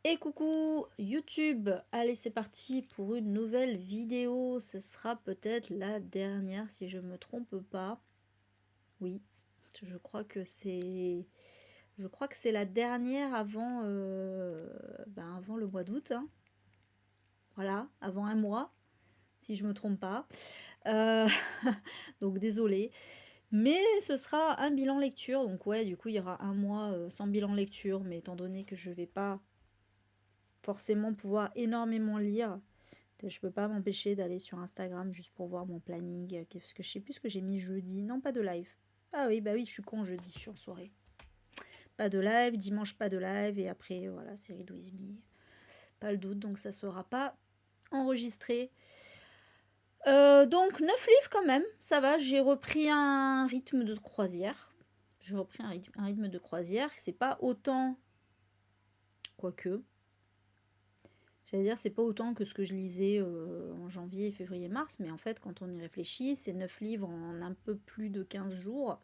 Et coucou YouTube, allez c'est parti pour une nouvelle vidéo, ce sera peut-être la dernière si je me trompe pas. Oui, je crois que c'est la dernière avant, avant le mois d'août, hein. Voilà, avant un mois, si je me trompe pas. Euh, donc désolé. Mais ce sera un bilan lecture, donc ouais, du coup il y aura un mois sans bilan lecture, mais étant donné que je vais pas forcément pouvoir énormément lire. Je peux pas m'empêcher d'aller sur Instagram juste pour voir mon planning. Parce que je sais plus ce que j'ai mis jeudi. Non, pas de live. Ah oui, bah oui, je suis con jeudi sur soirée. Pas de live, dimanche pas de live. Et après, voilà, série With Me. Pas le doute, donc ça sera pas enregistré. Donc 9 livres quand même, ça va. J'ai repris un rythme de croisière. J'ai repris un rythme de croisière. C'est pas autant, quoique. J'allais dire, c'est pas autant que ce que je lisais en janvier, février, mars, mais en fait, quand on y réfléchit, c'est 9 livres en un peu plus de 15 jours.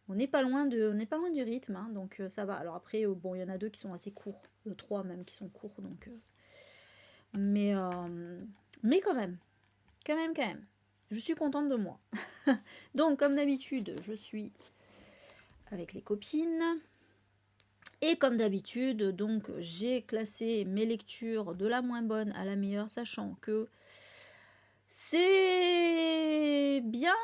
On n'est pas loin du rythme, hein, donc ça va. Alors après, bon, il y en a deux qui sont assez courts, trois même qui sont courts, donc. Mais, euh, mais quand même. Je suis contente de moi. Donc, comme d'habitude, je suis avec les copines. Et comme d'habitude, donc j'ai classé mes lectures de la moins bonne à la meilleure, sachant que c'est bien,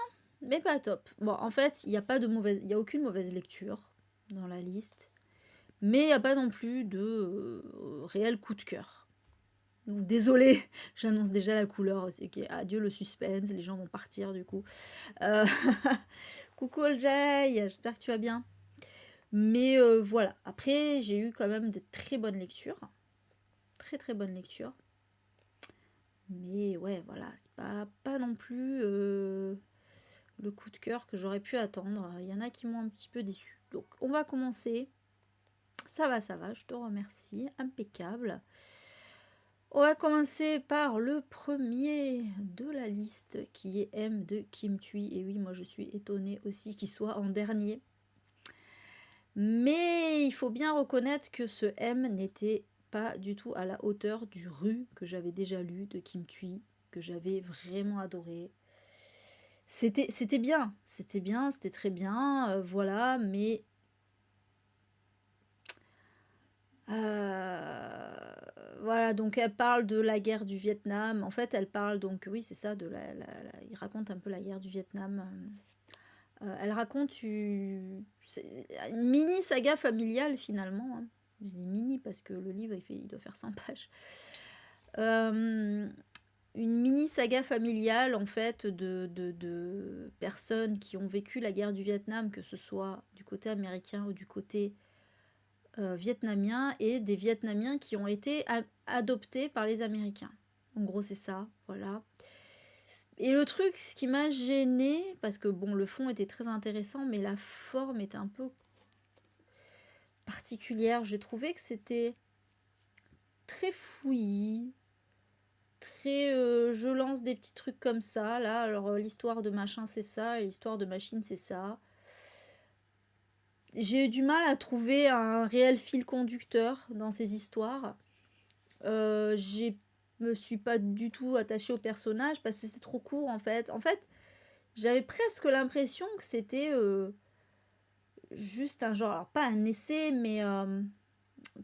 mais pas top. Bon, en fait, il n'y a aucune mauvaise lecture dans la liste, mais il n'y a pas non plus de réel coup de cœur. Donc désolé, j'annonce déjà la couleur, c'est adieu le suspense, les gens vont partir du coup. Euh, Coucou Oljay, j'espère que tu vas bien. Mais voilà, après j'ai eu quand même de très bonnes lectures, très très bonnes lectures. Mais ouais, voilà, c'est pas non plus le coup de cœur que j'aurais pu attendre. Il y en a qui m'ont un petit peu déçu. Donc on va commencer. Ça va, je te remercie. Impeccable. On va commencer par le premier de la liste qui est M de Kim Thuy. Et oui, moi je suis étonnée aussi qu'il soit en dernier. Mais il faut bien reconnaître que ce M n'était pas du tout à la hauteur du Rue que j'avais déjà lu de Kim Thuy, que j'avais vraiment adoré. C'était bien, c'était très bien, voilà, mais voilà, donc elle parle de la guerre du Vietnam. En fait, elle parle donc, oui, c'est ça, il raconte un peu la guerre du Vietnam. Elle raconte une mini saga familiale finalement, hein. Je dis mini parce que le livre il doit faire 100 pages. Euh, une mini saga familiale en fait de personnes qui ont vécu la guerre du Vietnam, que ce soit du côté américain ou du côté vietnamien, et des Vietnamiens qui ont été adoptés par les Américains. En gros c'est ça, voilà. Et le truc, ce qui m'a gêné, parce que bon, le fond était très intéressant, mais la forme était un peu particulière. J'ai trouvé que c'était très fouillis, très je lance des petits trucs comme ça, là. Alors l'histoire de machin c'est ça, et l'histoire de machine c'est ça. J'ai eu du mal à trouver un réel fil conducteur dans ces histoires. Je me suis pas du tout attachée au personnage parce que c'est trop court en fait. En fait, j'avais presque l'impression que c'était juste un genre, alors pas un essai, mais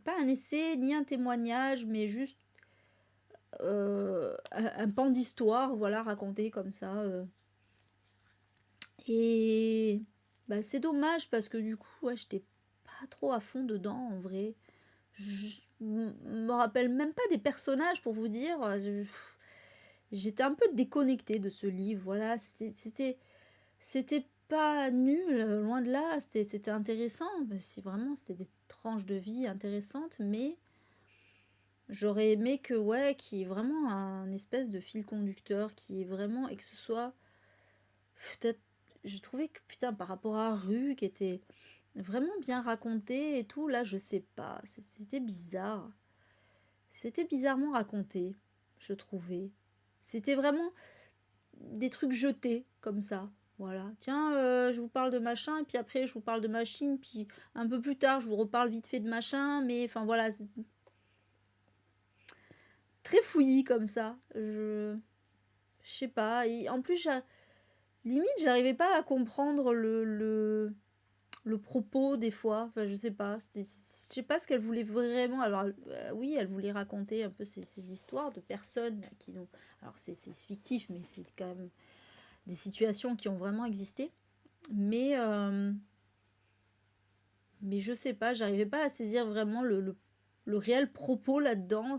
pas un essai ni un témoignage, mais juste un pan d'histoire, voilà, raconté comme ça. Et bah, c'est dommage parce que du coup, ouais, j'étais pas trop à fond dedans en vrai. Je me rappelle même pas des personnages pour vous dire. J'étais un peu déconnectée de ce livre, voilà. C'était pas nul, loin de là. C'était intéressant. Si vraiment, c'était des tranches de vie intéressantes, mais j'aurais aimé que, ouais, qu'il y ait vraiment un espèce de fil conducteur, qui est vraiment, et que ce soit peut-être, j'ai trouvé que, putain, par rapport à Rue, qui était vraiment bien raconté et tout, là, je sais pas, c'était bizarre. C'était bizarrement raconté, je trouvais. C'était vraiment des trucs jetés, comme ça. Voilà. Tiens, je vous parle de machin, et puis après, je vous parle de machine, puis un peu plus tard, je vous reparle vite fait de machin, mais enfin voilà, c'est très fouillis comme ça. Je sais pas. Et en plus, limite, j'arrivais pas à comprendre le propos des fois. Enfin, je sais pas. Je sais pas ce qu'elle voulait vraiment. Alors, oui, elle voulait raconter un peu ces histoires de personnes qui n'ont. Alors, c'est fictif, mais c'est quand même des situations qui ont vraiment existé. Mais, euh, mais je sais pas, j'arrivais pas à saisir vraiment le réel propos là-dedans.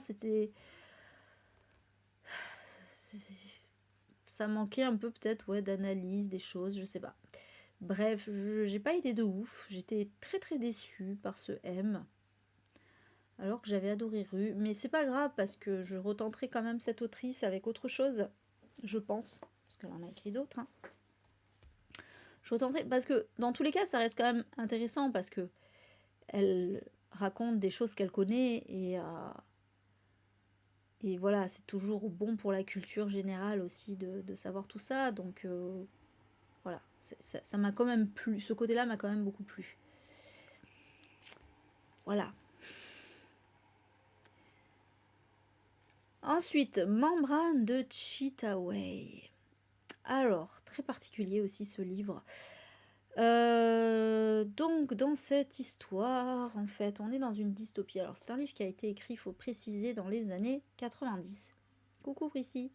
Ça manquait un peu peut-être, ouais, d'analyse des choses, je sais pas. Bref, j'ai pas été de ouf. J'étais très très déçue par ce M. Alors que j'avais adoré Rue. Mais c'est pas grave parce que je retenterai quand même cette autrice avec autre chose, je pense. Parce qu'elle en a écrit d'autres, hein. Je retenterai parce que dans tous les cas, ça reste quand même intéressant parce que elle raconte des choses qu'elle connaît et voilà, c'est toujours bon pour la culture générale aussi de savoir tout ça. Donc voilà, ça m'a quand même plu. Ce côté-là m'a quand même beaucoup plu. Voilà. Ensuite, Membrane de Chitaway. Alors, très particulier aussi ce livre. Donc, dans cette histoire, en fait, on est dans une dystopie. Alors, c'est un livre qui a été écrit, il faut préciser, dans les années 90. Coucou Pristy.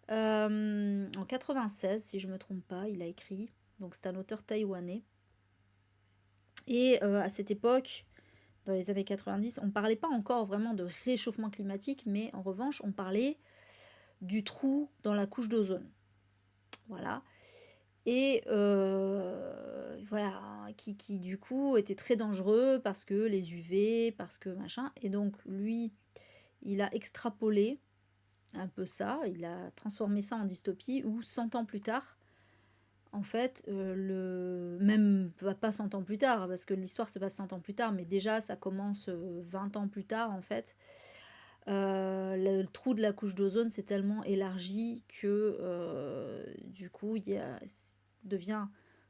En 96, si je ne me trompe pas, il a écrit. Donc, c'est un auteur taïwanais. Et à cette époque, dans les années 90, on ne parlait pas encore vraiment de réchauffement climatique, mais en revanche, on parlait du trou dans la couche d'ozone. Voilà. Et voilà, qui du coup était très dangereux parce que les UV, parce que machin. Et donc lui, il a extrapolé un peu ça, il a transformé ça en dystopie où 100 ans plus tard, en fait, même pas 100 ans plus tard, parce que l'histoire se passe 100 ans plus tard, mais déjà ça commence 20 ans plus tard en fait. Le trou de la couche d'ozone s'est tellement élargi que du coup devient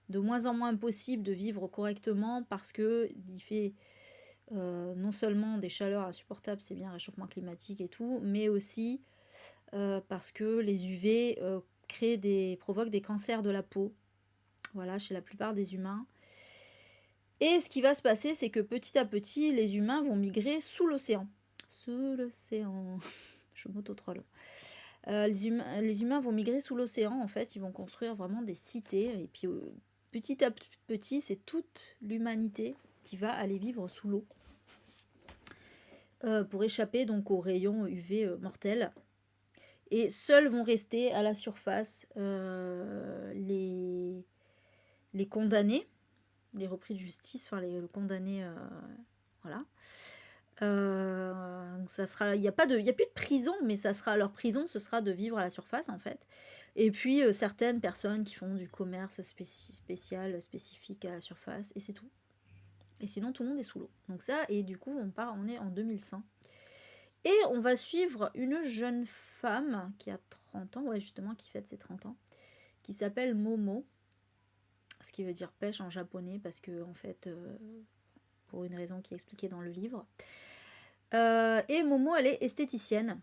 de moins en moins possible de vivre correctement parce que il fait non seulement des chaleurs insupportables, c'est bien réchauffement climatique et tout, mais aussi parce que les UV provoquent des cancers de la peau, voilà, chez la plupart des humains. Et ce qui va se passer, c'est que petit à petit, les humains vont migrer sous l'océan. Sous l'océan. Je m'auto-troll. Les humains vont migrer sous l'océan, en fait, ils vont construire vraiment des cités, et puis petit à petit, c'est toute l'humanité qui va aller vivre sous l'eau pour échapper donc aux rayons UV mortels. Et seuls vont rester à la surface les condamnés, les repris de justice, enfin les condamnés, voilà. Donc ça sera, il y a plus de prison, mais ça sera leur prison, ce sera de vivre à la surface en fait. Et puis certaines personnes qui font du commerce spécial, spécifique à la surface, et c'est tout. Et sinon tout le monde est sous l'eau. Donc ça, et du coup on est en 2100. Et on va suivre une jeune femme qui a 30 ans, ouais justement, qui fête ses 30 ans, qui s'appelle Momo, ce qui veut dire pêche en japonais, parce que en fait, pour une raison qui est expliquée dans le livre. Et Momo, elle est esthéticienne.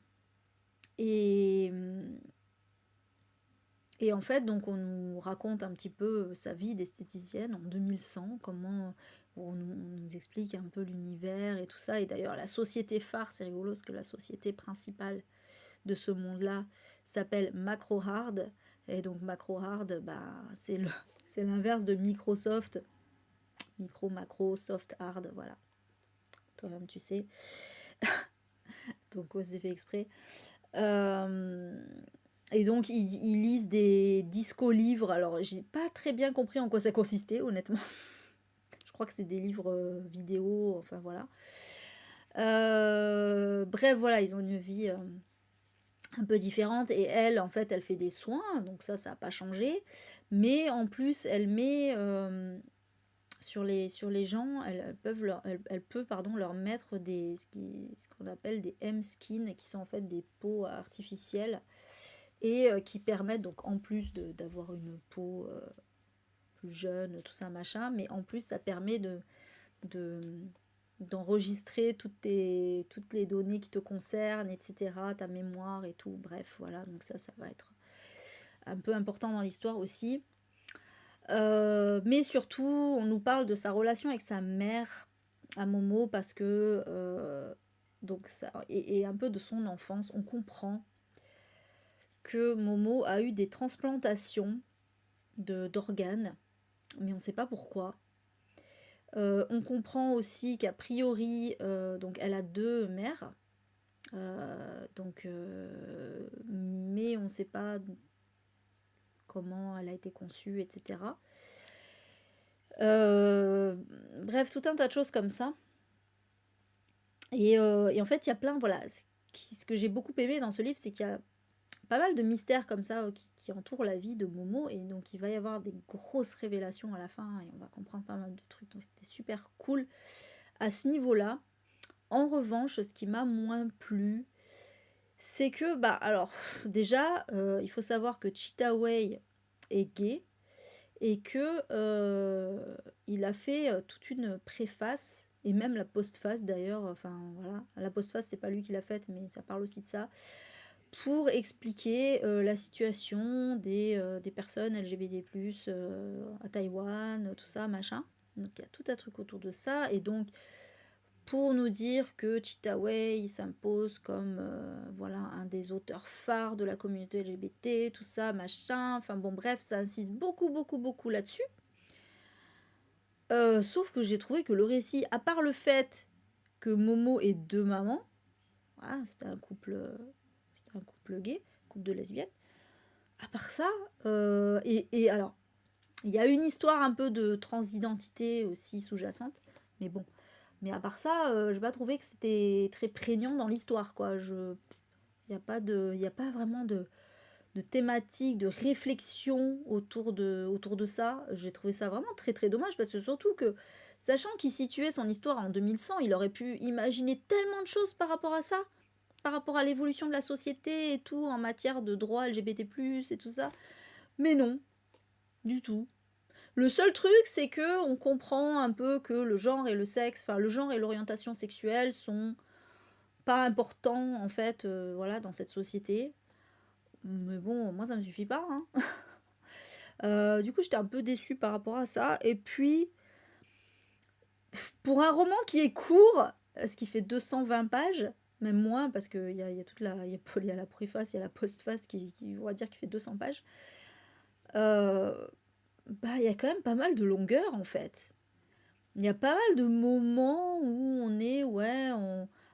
Et, en fait, donc on nous raconte un petit peu sa vie d'esthéticienne en 2100, comment on nous explique un peu l'univers et tout ça. Et d'ailleurs, la société phare, c'est rigolo, parce que la société principale de ce monde-là s'appelle Macro Hard. Et donc Macro Hard, bah, c'est l'inverse de Microsoft. Micro, macro, soft, hard, voilà. Toi-même, tu sais. Donc, ouais, c'est fait exprès. Et donc, ils lisent des disco-livres. Alors, j'ai pas très bien compris en quoi ça consistait, honnêtement. Je crois que c'est des livres vidéo, enfin voilà. Bref, voilà, ils ont une vie un peu différente. Et elle, en fait, elle fait des soins, donc ça n'a pas changé. Mais en plus, elle met sur les gens, elle peut pardon, leur mettre ce qu'on appelle des M-skin, qui sont en fait des peaux artificielles. et qui permettent donc en plus d'avoir une peau plus jeune, tout ça machin, mais en plus ça permet de d'enregistrer toutes les données qui te concernent, etc., ta mémoire et tout, bref, voilà, donc ça va être un peu important dans l'histoire aussi. Mais surtout, on nous parle de sa relation avec sa mère à Momo parce que donc ça et un peu de son enfance. On comprend que Momo a eu des transplantations d'organes, mais on ne sait pas pourquoi. On comprend aussi qu'a priori, donc elle a deux mères, mais on ne sait pas comment elle a été conçue, etc. Bref, tout un tas de choses comme ça. Et en fait, il y a plein, voilà, ce que j'ai beaucoup aimé dans ce livre, c'est qu'il y a pas mal de mystères comme ça qui entourent la vie de Momo, et donc il va y avoir des grosses révélations à la fin, et on va comprendre pas mal de trucs, donc c'était super cool à ce niveau-là. En revanche, ce qui m'a moins plu, c'est que, bah alors, déjà, il faut savoir que Cheetah Way est gay, et que il a fait toute une préface et même la postface d'ailleurs, enfin voilà, la postface c'est pas lui qui l'a faite mais ça parle aussi de ça, pour expliquer la situation des personnes LGBT+, à Taïwan, tout ça, machin. Donc il y a tout un truc autour de ça, et donc pour nous dire que Cheetah Way s'impose comme voilà, un des auteurs phares de la communauté LGBT, tout ça, machin, enfin bon bref, ça insiste beaucoup, beaucoup, beaucoup là-dessus. Sauf que j'ai trouvé que le récit, à part le fait que Momo ait deux mamans, voilà, c'était un couple gay, couple de lesbiennes, à part ça, et alors, il y a une histoire un peu de transidentité aussi sous-jacente, mais bon. Mais à part ça, j'ai pas trouvé que c'était très prégnant dans l'histoire, quoi. Il y a pas vraiment de thématique, de réflexion autour de ça. J'ai trouvé ça vraiment très très dommage, parce que surtout que, sachant qu'il situait son histoire en 2100, il aurait pu imaginer tellement de choses par rapport à ça, par rapport à l'évolution de la société et tout, en matière de droits LGBT+, et tout ça. Mais non, du tout. Le seul truc, c'est que on comprend un peu que le genre et le sexe, enfin le genre et l'orientation sexuelle sont pas importants en fait, voilà, dans cette société. Mais bon, moi ça me suffit pas, hein. Du coup, j'étais un peu déçue par rapport à ça. Et puis, pour un roman qui est court, ce qui fait 220 pages, même moins, parce qu'il y a toute il y a la préface, il y a la postface on va dire, qui fait 200 pages. Bah, il y a quand même pas mal de longueur, en fait. Il y a pas mal de moments où on est, ouais,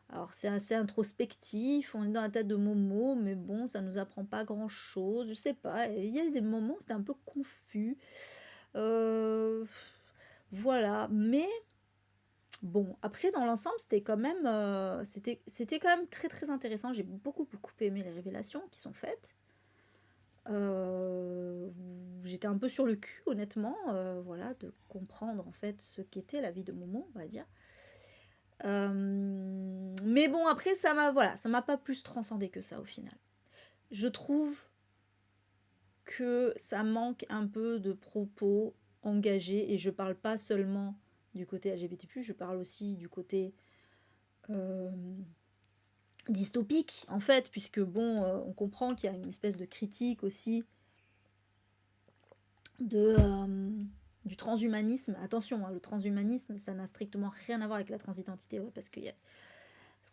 alors c'est assez introspectif, on est dans la tête de Momo, mais bon, ça nous apprend pas grand-chose, je sais pas. Il y a des moments, c'était un peu confus. Euh, voilà, mais bon, après dans l'ensemble, c'était quand même très très intéressant. J'ai beaucoup beaucoup aimé les révélations qui sont faites. Euh, J'étais un peu sur le cul, honnêtement, voilà, de comprendre en fait ce qu'était la vie de Momo, on va dire. Mais bon, après, ça m'a pas plus transcendé que ça au final. Je trouve que ça manque un peu de propos engagés, et je parle pas seulement du côté LGBT+, je parle aussi du côté euh, dystopique, en fait, puisque bon, on comprend qu'il y a une espèce de critique aussi de, du transhumanisme. Attention, hein, le transhumanisme, ça n'a strictement rien à voir avec la transidentité, ouais, parce que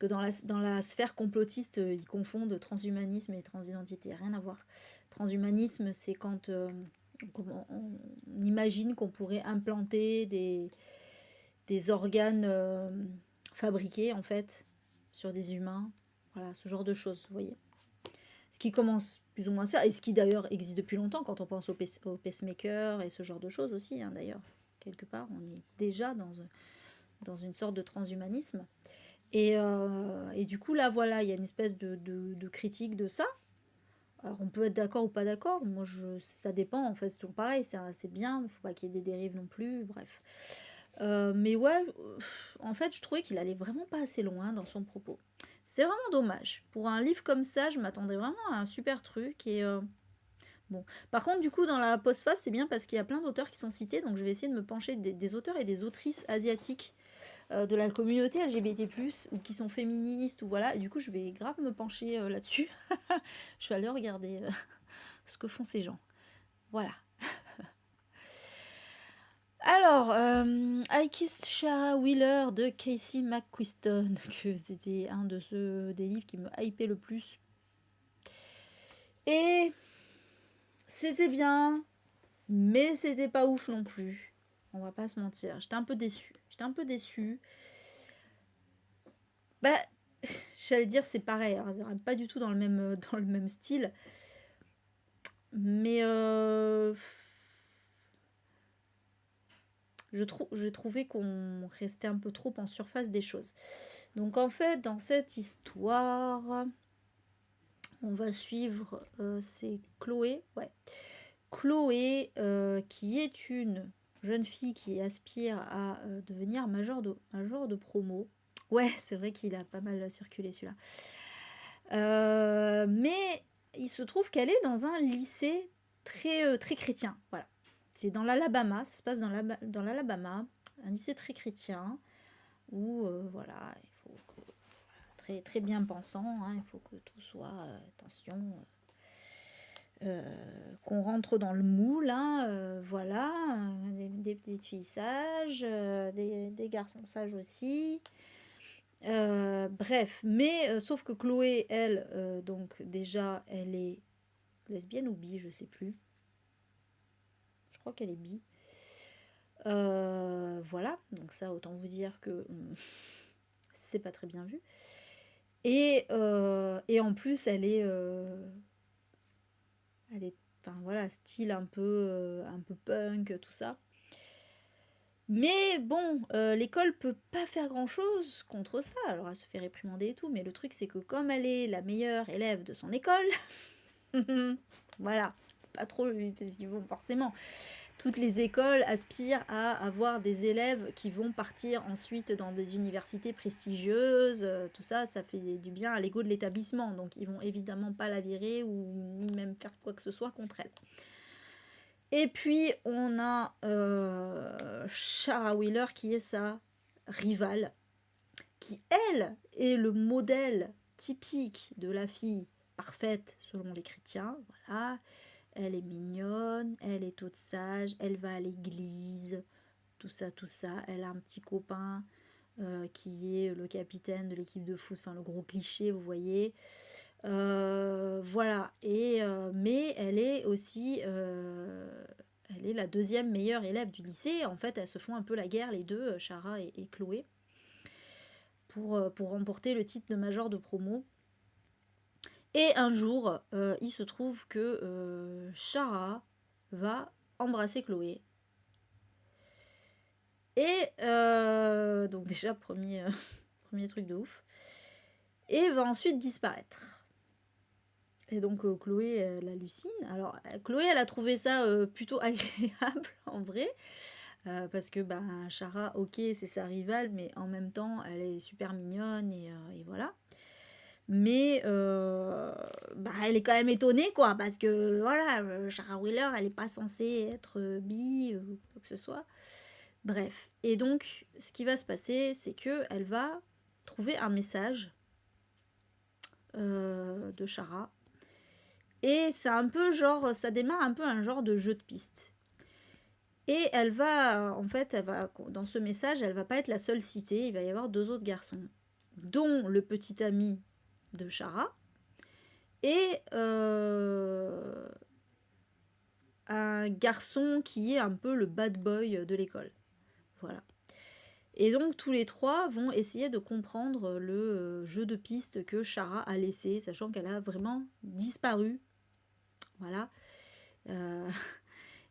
dans la sphère complotiste, ils confondent transhumanisme et transidentité, rien à voir. Transhumanisme, c'est quand on imagine qu'on pourrait implanter des organes fabriqués, en fait, sur des humains. Voilà, ce genre de choses, vous voyez. Ce qui commence plus ou moins à se faire, et ce qui d'ailleurs existe depuis longtemps quand on pense au pacemaker et ce genre de choses aussi, hein, d'ailleurs. Quelque part, on est déjà dans une sorte de transhumanisme. Et du coup, là, voilà, il y a une espèce de critique de ça. Alors, on peut être d'accord ou pas d'accord. Moi, ça dépend, en fait. C'est toujours pareil. C'est bien. Il ne faut pas qu'il y ait des dérives non plus. Bref. Mais ouais, en fait, je trouvais qu'il allait vraiment pas assez loin dans son propos. C'est vraiment dommage. Pour un livre comme ça, je m'attendais vraiment à un super truc et bon. Par contre, du coup, dans la postface, c'est bien parce qu'il y a plein d'auteurs qui sont cités, donc je vais essayer de me pencher des auteurs et des autrices asiatiques de la communauté LGBT+, ou qui sont féministes, ou voilà, et du coup, je vais grave me pencher là-dessus. Je vais aller regarder ce que font ces gens. Voilà. Alors, I Kissed Sarah Wheeler de Casey McQuiston, que c'était un des livres qui me hypait le plus. Et c'était bien, mais c'était pas ouf non plus. On va pas se mentir. J'étais un peu déçue. Bah, j'allais dire c'est pareil, hein, pas du tout dans le même style. Mais je trouvais qu'on restait un peu trop en surface des choses. Donc en fait, dans cette histoire, on va suivre, c'est Chloé, ouais. Chloé, qui est une jeune fille qui aspire à devenir major de promo. Ouais, c'est vrai qu'il a pas mal circulé celui-là. Mais il se trouve qu'elle est dans un lycée très chrétien. Voilà. C'est dans l'Alabama, ça se passe dans l'Alabama, un lycée très chrétien, où voilà, il faut très bien pensant, hein, il faut que tout soit attention, qu'on rentre dans le moule, hein, voilà, des petites filles sages, des garçons sages aussi. Bref, mais sauf que Chloé, elle, donc déjà, elle est lesbienne ou bi, je sais plus. Je crois qu'elle est bi. Voilà, donc ça, autant vous dire que c'est pas très bien vu. Et en plus, enfin voilà, style un peu punk, tout ça. Mais bon, l'école peut pas faire grand-chose contre ça. Alors elle se fait réprimander et tout, mais le truc c'est que comme elle est la meilleure élève de son école, voilà, pas trop, parce qu'ils vont forcément. Toutes les écoles aspirent à avoir des élèves qui vont partir ensuite dans des universités prestigieuses. Tout ça, ça fait du bien à l'ego de l'établissement. Donc ils vont évidemment pas la virer ou ni même faire quoi que ce soit contre elle. Et puis on a Sarah Wheeler qui est sa rivale, qui elle est le modèle typique de la fille parfaite selon les chrétiens. Voilà, elle est mignonne, elle est toute sage, elle va à l'église, tout ça. Elle a un petit copain qui est le capitaine de l'équipe de foot, enfin le gros cliché, vous voyez. Voilà, mais elle est aussi, elle est la deuxième meilleure élève du lycée. En fait, elles se font un peu la guerre, les deux, Sarah et Chloé, pour remporter le titre de major de promo. Et un jour, il se trouve que Sarah va embrasser Chloé. Et donc déjà, premier truc de ouf. Et va ensuite disparaître. Et donc Chloé, elle hallucine. Alors Chloé, elle a trouvé ça plutôt agréable en vrai. Parce que Sarah, ok, c'est sa rivale, mais en même temps, elle est super mignonne et voilà. Mais elle est quand même étonnée, quoi, parce que voilà, Sarah Wheeler, elle n'est pas censée être bi ou quoi que ce soit. Bref. Et donc, ce qui va se passer, c'est qu'elle va trouver un message de Sarah. Et c'est un peu genre, ça démarre un peu un genre de jeu de piste. Et elle va, dans ce message, elle va pas être la seule citée, il va y avoir deux autres garçons, dont le petit ami de Sarah, et un garçon qui est un peu le bad boy de l'école. Voilà. Et donc tous les trois vont essayer de comprendre le jeu de piste que Sarah a laissé, sachant qu'elle a vraiment disparu. Voilà.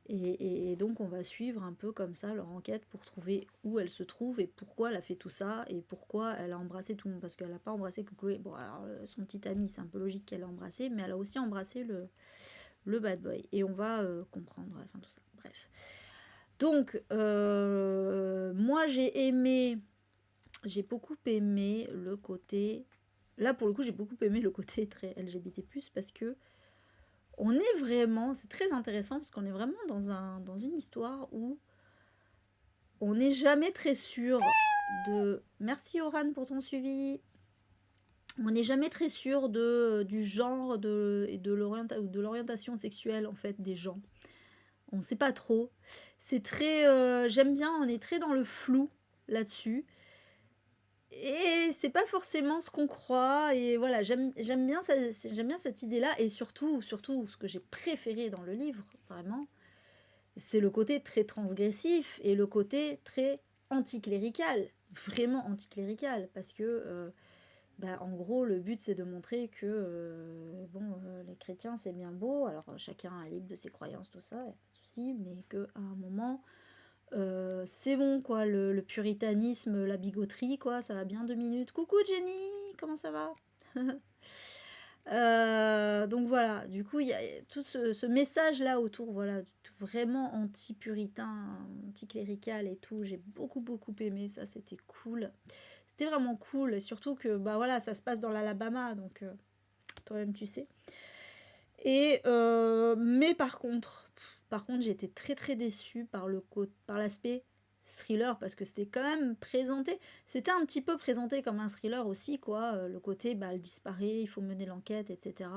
Et donc on va suivre un peu comme ça leur enquête pour trouver où elle se trouve et pourquoi elle a fait tout ça et pourquoi elle a embrassé tout le monde. Parce qu'elle n'a pas embrassé que Chloé. Bon, alors son petit ami, c'est un peu logique qu'elle a embrassé, mais elle a aussi embrassé le bad boy. Et on va comprendre, enfin tout ça. Bref. Donc, moi j'ai beaucoup aimé le côté là pour le coup j'ai beaucoup aimé le côté très LGBT+, parce que on est vraiment, c'est très intéressant parce qu'on est vraiment dans une histoire où on n'est jamais très sûr de... Merci Oran pour ton suivi. On n'est jamais très sûr du genre et de l'orientation sexuelle en fait des gens. On ne sait pas trop. C'est très... j'aime bien, on est très dans le flou là-dessus. Et c'est pas forcément ce qu'on croit. Et voilà, j'aime bien, j'aime bien cette idée-là. Et surtout, ce que j'ai préféré dans le livre, vraiment, c'est le côté très transgressif et le côté très anticlérical. Vraiment anticlérical. Parce que, en gros, le but, c'est de montrer que, les chrétiens, c'est bien beau. Alors, chacun est libre de ses croyances, tout ça, y a pas de souci. Mais qu'à un moment... c'est bon quoi, le puritanisme, la bigoterie quoi, ça va bien 2 minutes. Coucou Jenny, comment ça va? Donc voilà, du coup il y a tout ce message là autour, voilà, vraiment anti-puritain, anti-clérical et tout, j'ai beaucoup aimé, ça c'était cool. C'était vraiment cool, et surtout que bah voilà, ça se passe dans l'Alabama, donc toi-même tu sais. Et mais par contre, j'ai été très déçue par l'aspect thriller, parce que c'était quand même présenté, c'était un petit peu présenté comme un thriller aussi, quoi. Le côté, bah, elle disparaît, il faut mener l'enquête, etc.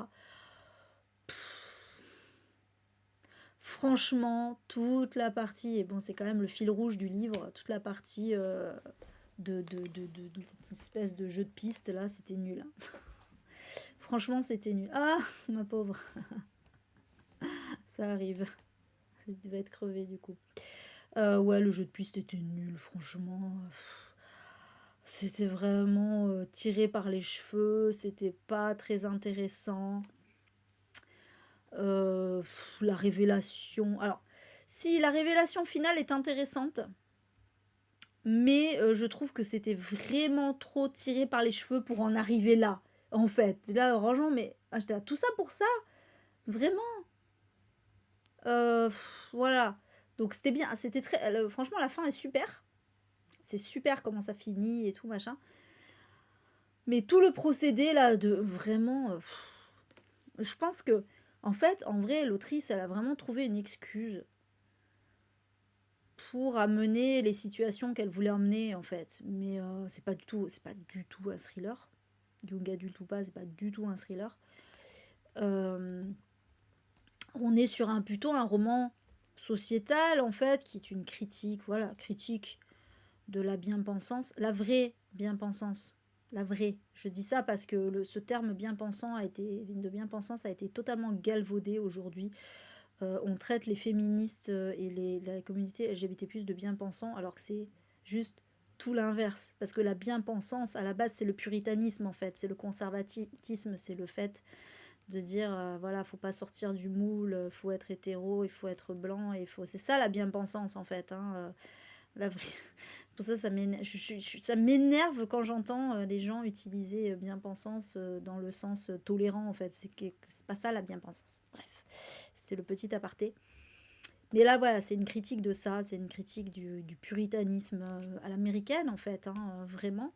Franchement, toute la partie, et bon, c'est quand même le fil rouge du livre, toute la partie de cette espèce de jeu de piste là, c'était nul, hein. Franchement, c'était nul. Ah, ma pauvre, ça arrive. Tu devais être crevé du coup. Ouais, le jeu de piste était nul, franchement. C'était vraiment tiré par les cheveux, c'était pas très intéressant. La révélation. Alors, si la révélation finale est intéressante, mais je trouve que c'était vraiment trop tiré par les cheveux pour en arriver là. En fait, là, franchement, mais j'étais là, tout ça pour ça? Vraiment? Voilà. Donc c'était bien, c'était très. Franchement, la fin est super. C'est super comment ça finit et tout, machin. Mais tout le procédé là, de vraiment. Je pense que, en fait, en vrai, l'autrice, elle a vraiment trouvé une excuse pour amener les situations qu'elle voulait emmener, en fait. Mais c'est pas du tout un thriller. Young adulte ou pas, c'est pas du tout un thriller. Euh, on est sur plutôt un roman sociétal, en fait, qui est une critique, voilà, critique de la bien-pensance, la vraie bien-pensance. La vraie. Je dis ça parce que ce terme de bien-pensance a été totalement galvaudé aujourd'hui. On traite les féministes et la communauté LGBT+ de bien-pensants, alors que c'est juste tout l'inverse. Parce que la bien-pensance, à la base, c'est le puritanisme, en fait. C'est le conservatisme, c'est le fait de dire, voilà, faut pas sortir du moule, faut être hétéro, il faut être blanc, c'est ça la bien-pensance, en fait, hein. La vraie... Pour ça, ça m'énerve quand j'entends des gens utiliser bien-pensance dans le sens tolérant, en fait. C'est pas ça la bien-pensance. Bref, c'est le petit aparté. Mais là, voilà, c'est une critique de ça, c'est une critique du puritanisme à l'américaine, en fait, hein, vraiment.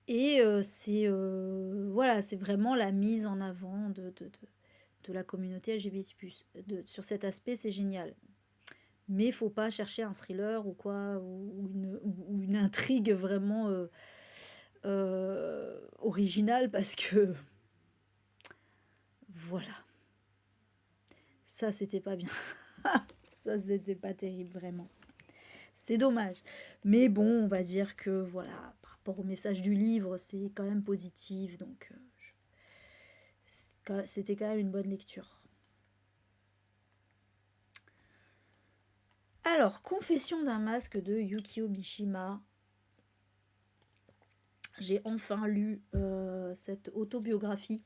Et voilà, c'est vraiment la mise en avant de la communauté LGBT+. Sur cet aspect, c'est génial. Mais faut pas chercher un thriller ou quoi, ou une intrigue vraiment originale, parce que voilà, ça c'était pas bien. Ça c'était pas terrible vraiment. C'est dommage. Mais bon, on va dire que voilà, par rapport au message du livre, c'est quand même positif, donc c'était quand même une bonne lecture. Alors, Confession d'un masque de Yukio Mishima. J'ai enfin lu cette autobiographie.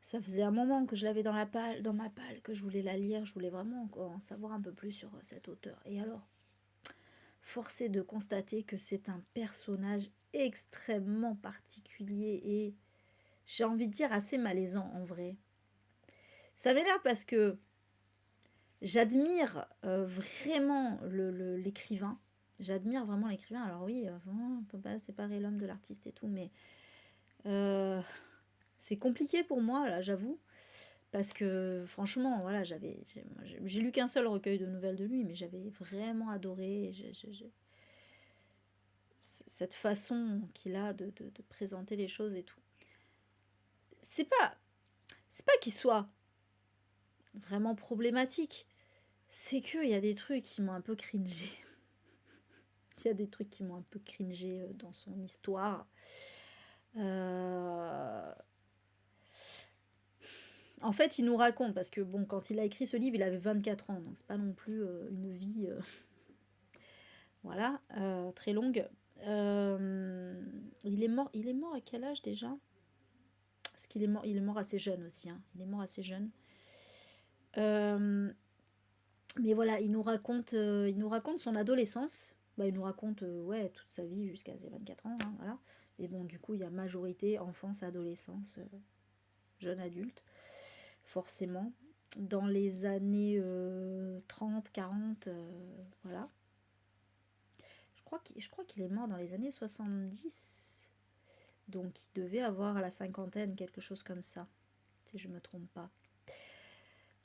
Ça faisait un moment que je l'avais dans ma palle, que je voulais la lire. Je voulais vraiment en savoir un peu plus sur cet auteur. Et alors, force est de constater que c'est un personnage extrêmement particulier et, j'ai envie de dire, assez malaisant en vrai. Ça m'énerve parce que j'admire vraiment l'écrivain. J'admire vraiment l'écrivain. Alors oui, vraiment, on peut pas séparer l'homme de l'artiste et tout, mais euh, c'est compliqué pour moi, là, j'avoue. Parce que franchement, voilà, j'ai lu qu'un seul recueil de nouvelles de lui, mais j'avais vraiment adoré cette façon qu'il a de présenter les choses et tout. C'est pas, c'est pas qu'il soit vraiment problématique, c'est qu'il y a des trucs qui m'ont un peu cringé. Il y a des trucs qui m'ont un peu cringé dans son histoire. Euh, En fait, il nous raconte, parce que bon, quand il a écrit ce livre, il avait 24 ans, donc c'est pas non plus une vie, voilà, très longue. Il est mort à quel âge déjà? Parce il est mort assez jeune aussi, hein. Il est mort assez jeune. Euh, mais voilà, il nous raconte son adolescence. Bah, il nous raconte ouais, toute sa vie jusqu'à ses 24 ans, hein, voilà. Et bon, du coup, il y a majorité, enfance, adolescence, jeune adulte, forcément. Dans les années 30, 40, voilà. Je crois qu'il est mort dans les années 70. Donc il devait avoir la cinquantaine, quelque chose comme ça, si je me trompe pas.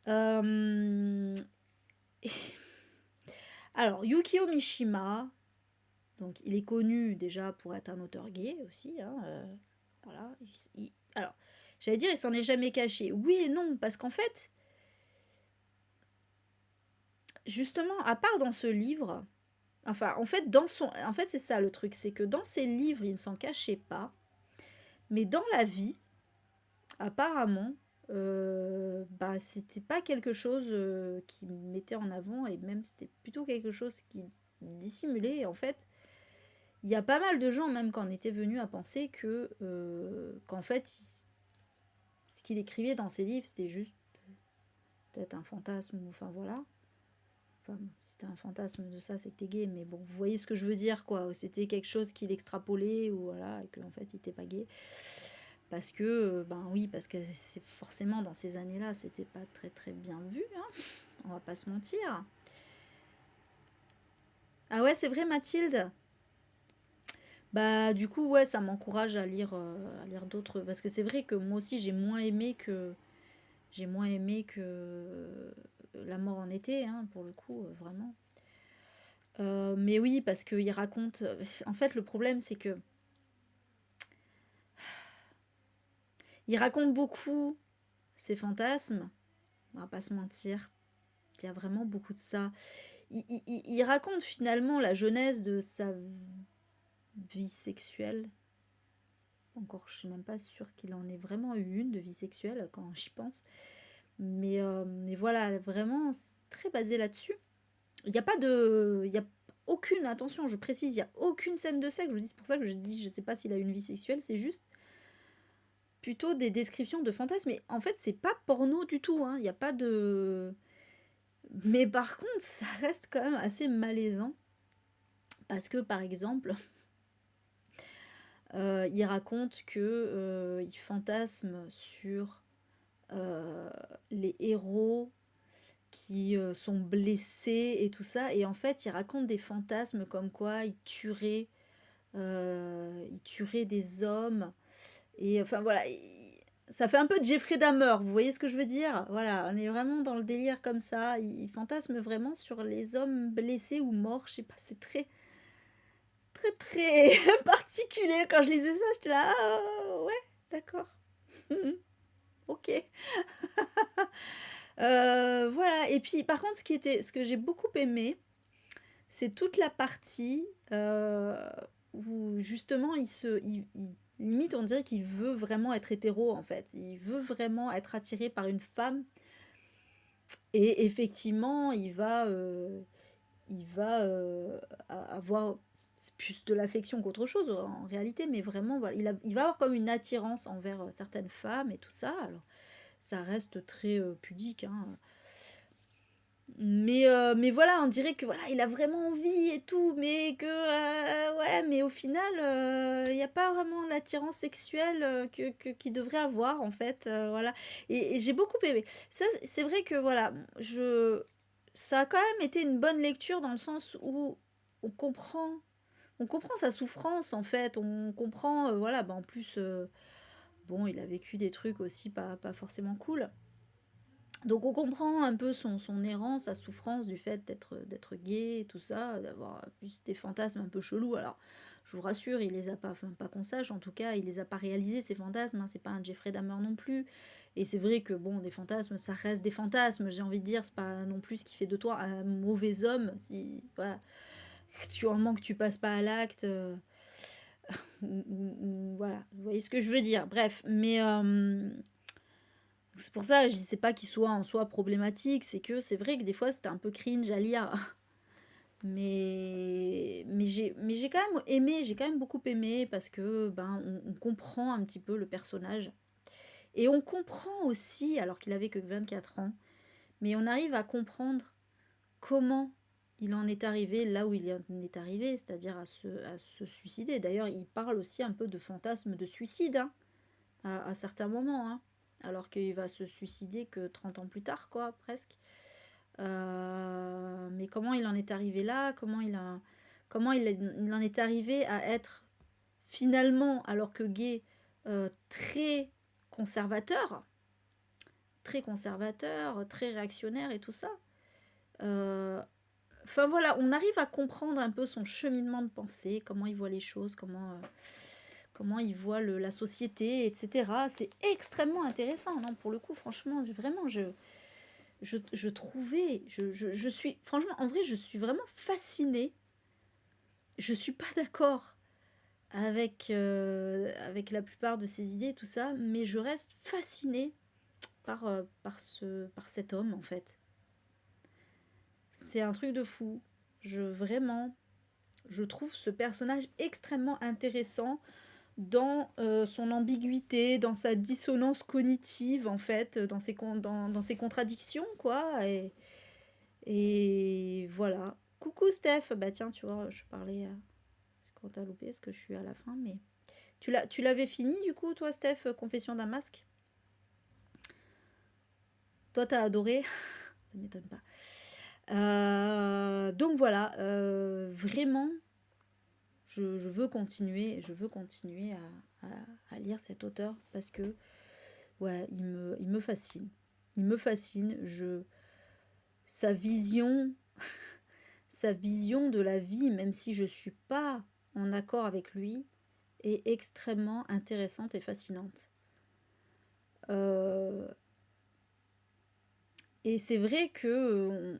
Euh, Alors, Yukio Mishima, donc il est connu déjà pour être un auteur gay aussi, hein, voilà. Alors, j'allais dire, il s'en est jamais caché. Oui et non, parce qu'en fait, justement, à part dans ce livre, enfin, en fait, c'est ça le truc, c'est que dans ses livres, il ne s'en cachait pas, mais dans la vie, apparemment, bah, c'était pas quelque chose qui mettait en avant, et même c'était plutôt quelque chose qui dissimulait. Et en fait, il y a pas mal de gens, même quand on était venus à penser qu'en fait, ce qu'il écrivait dans ses livres, c'était juste peut-être un fantasme, ou enfin voilà. Enfin, bon, si c'était un fantasme de ça, c'est que t'es gay, mais bon, vous voyez ce que je veux dire, quoi. C'était quelque chose qu'il extrapolait, ou voilà, et qu'en fait, il était pas gay. Parce que, ben oui, parce que c'est forcément dans ces années-là, c'était pas très très bien vu, hein, on va pas se mentir. Ah ouais, c'est vrai, Mathilde. Bah du coup, ouais, ça m'encourage à lire d'autres, parce que c'est vrai que moi aussi j'ai moins aimé que La mort en été, hein, pour le coup, vraiment. Mais oui, parce qu'il raconte. En fait, le problème, c'est que il raconte beaucoup ses fantasmes. On va pas se mentir. Il y a vraiment beaucoup de ça. Il raconte finalement la genèse de sa vie sexuelle. Encore, je suis même pas sûre qu'il en ait vraiment eu une de vie sexuelle quand j'y pense. Mais voilà, vraiment, c'est très basé là-dessus. Il n'y a pas de. Il y a aucune, attention, je précise, il n'y a aucune scène de sexe. Je vous dis, c'est pour ça que je dis, je sais pas s'il a une vie sexuelle, c'est juste plutôt des descriptions de fantasmes. Mais en fait, c'est pas porno du tout, hein. Il n'y a pas de. Mais par contre, ça reste quand même assez malaisant. Parce que, par exemple, il raconte que il fantasme sur euh, les héros qui sont blessés et tout ça. Et en fait, il raconte des fantasmes comme quoi il tuerait des hommes. Et enfin voilà, ça fait un peu Jeffrey Dahmer, vous voyez ce que je veux dire? Voilà, on est vraiment dans le délire comme ça. Il fantasme vraiment sur les hommes blessés ou morts. Je sais pas, c'est très, très, très particulier. Quand je lisais ça, j'étais là, ah, ouais, d'accord. Ok. Voilà. Et puis, par contre, ce que j'ai beaucoup aimé, c'est toute la partie où justement limite on dirait qu'il veut vraiment être hétéro en fait. Il veut vraiment être attiré par une femme et effectivement il va avoir plus de l'affection qu'autre chose en réalité, mais vraiment voilà, il va avoir comme une attirance envers certaines femmes et tout ça. Alors ça reste très pudique, hein. Mais voilà, on dirait que voilà, il a vraiment envie et tout, mais que ouais, mais au final, il n'y a pas vraiment l'attirance sexuelle qu'il devrait avoir en fait, voilà. Et j'ai beaucoup aimé. Ça, c'est vrai que voilà, ça a quand même été une bonne lecture dans le sens où on comprend sa souffrance en fait, on comprend, voilà, bah en plus, bon, il a vécu des trucs aussi pas forcément cool. Donc on comprend un peu son errance, sa souffrance du fait d'être gay et tout ça, d'avoir plus des fantasmes un peu chelous. Alors, je vous rassure, il les a pas, enfin pas qu'on sache, en tout cas, il les a pas réalisés ces fantasmes, hein, c'est pas un Jeffrey Dahmer non plus. Et c'est vrai que bon, des fantasmes, ça reste des fantasmes, j'ai envie de dire, c'est pas non plus ce qui fait de toi un mauvais homme, si voilà, tu en manques, tu passes pas à l'acte, ou voilà, vous voyez ce que je veux dire. Bref, mais c'est pour ça, je dis c'est pas qu'il soit en soi problématique, c'est que c'est vrai que des fois c'était un peu cringe à lire. Mais j'ai quand même aimé, j'ai quand même beaucoup aimé parce que ben on comprend un petit peu le personnage. Et on comprend aussi, alors qu'il avait que 24 ans, mais on arrive à comprendre comment il en est arrivé là où il en est arrivé, c'est-à-dire à se suicider. D'ailleurs, il parle aussi un peu de fantasme de suicide, hein, à certains moments, hein, alors qu'il va se suicider que 30 ans plus tard, quoi, presque. Mais comment il en est arrivé là, il en est arrivé à être finalement, alors que gay, très conservateur, très réactionnaire et tout ça. Euh, Enfin voilà, on arrive à comprendre un peu son cheminement de pensée, comment il voit les choses, comment il voit la société, etc. C'est extrêmement intéressant, non, pour le coup, franchement, vraiment, je trouvais, je suis, franchement, en vrai, je suis vraiment fascinée. Je suis pas d'accord avec la plupart de ses idées, tout ça, mais je reste fascinée par cet homme, en fait. C'est un truc de fou. Vraiment, je trouve ce personnage extrêmement intéressant dans son ambiguïté, dans sa dissonance cognitive, en fait, dans ses contradictions, quoi. Et voilà. Coucou Steph. Bah tiens, tu vois, je parlais. C'est quand t'as loupé, parce que je suis à la fin, mais. Tu l'avais fini, du coup, toi, Steph, Confession d'un masque? Toi, t'as adoré? Ça m'étonne pas. Donc voilà, vraiment, je veux continuer à lire cet auteur parce que, ouais, il me fascine. Il me fascine. Sa vision, sa vision de la vie, même si je suis pas en accord avec lui, est extrêmement intéressante et fascinante. Euh, et c'est vrai que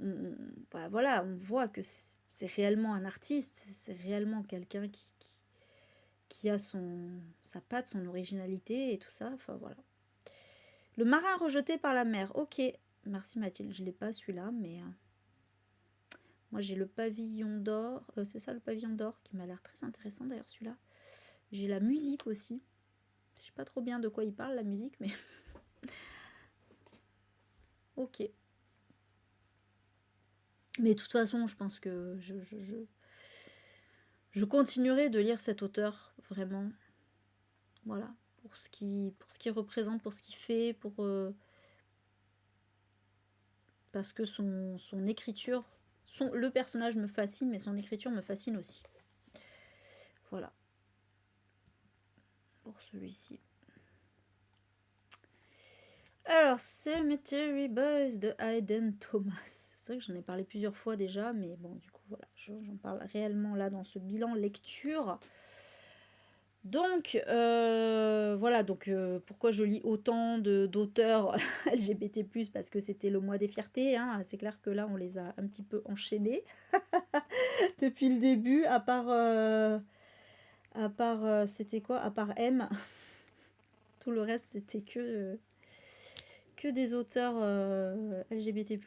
bah voilà, on voit que c'est réellement un artiste, c'est réellement quelqu'un qui a sa patte, son originalité et tout ça. Enfin voilà. Le marin rejeté par la mer. Ok, merci Mathilde, je l'ai pas celui-là, mais moi j'ai le pavillon d'or. C'est ça le pavillon d'or qui m'a l'air très intéressant d'ailleurs celui-là. J'ai la musique aussi. Je sais pas trop bien de quoi il parle la musique, mais ok. Mais de toute façon, je pense que je continuerai de lire cet auteur vraiment. Voilà, pour ce qu'il représente, pour ce qu'il fait, parce que son écriture, le personnage me fascine, mais son écriture me fascine aussi. Voilà, pour celui-ci. Alors, Cemetery Boys de Hayden Thomas. C'est vrai que j'en ai parlé plusieurs fois déjà, mais bon, du coup, voilà, j'en parle réellement là dans ce bilan lecture. Donc, voilà, donc pourquoi je lis autant d'auteurs LGBT+, parce que c'était le mois des fiertés, hein. C'est clair que là, on les a un petit peu enchaînés depuis le début, c'était quoi? À part M, tout le reste, c'était que des auteurs LGBT+.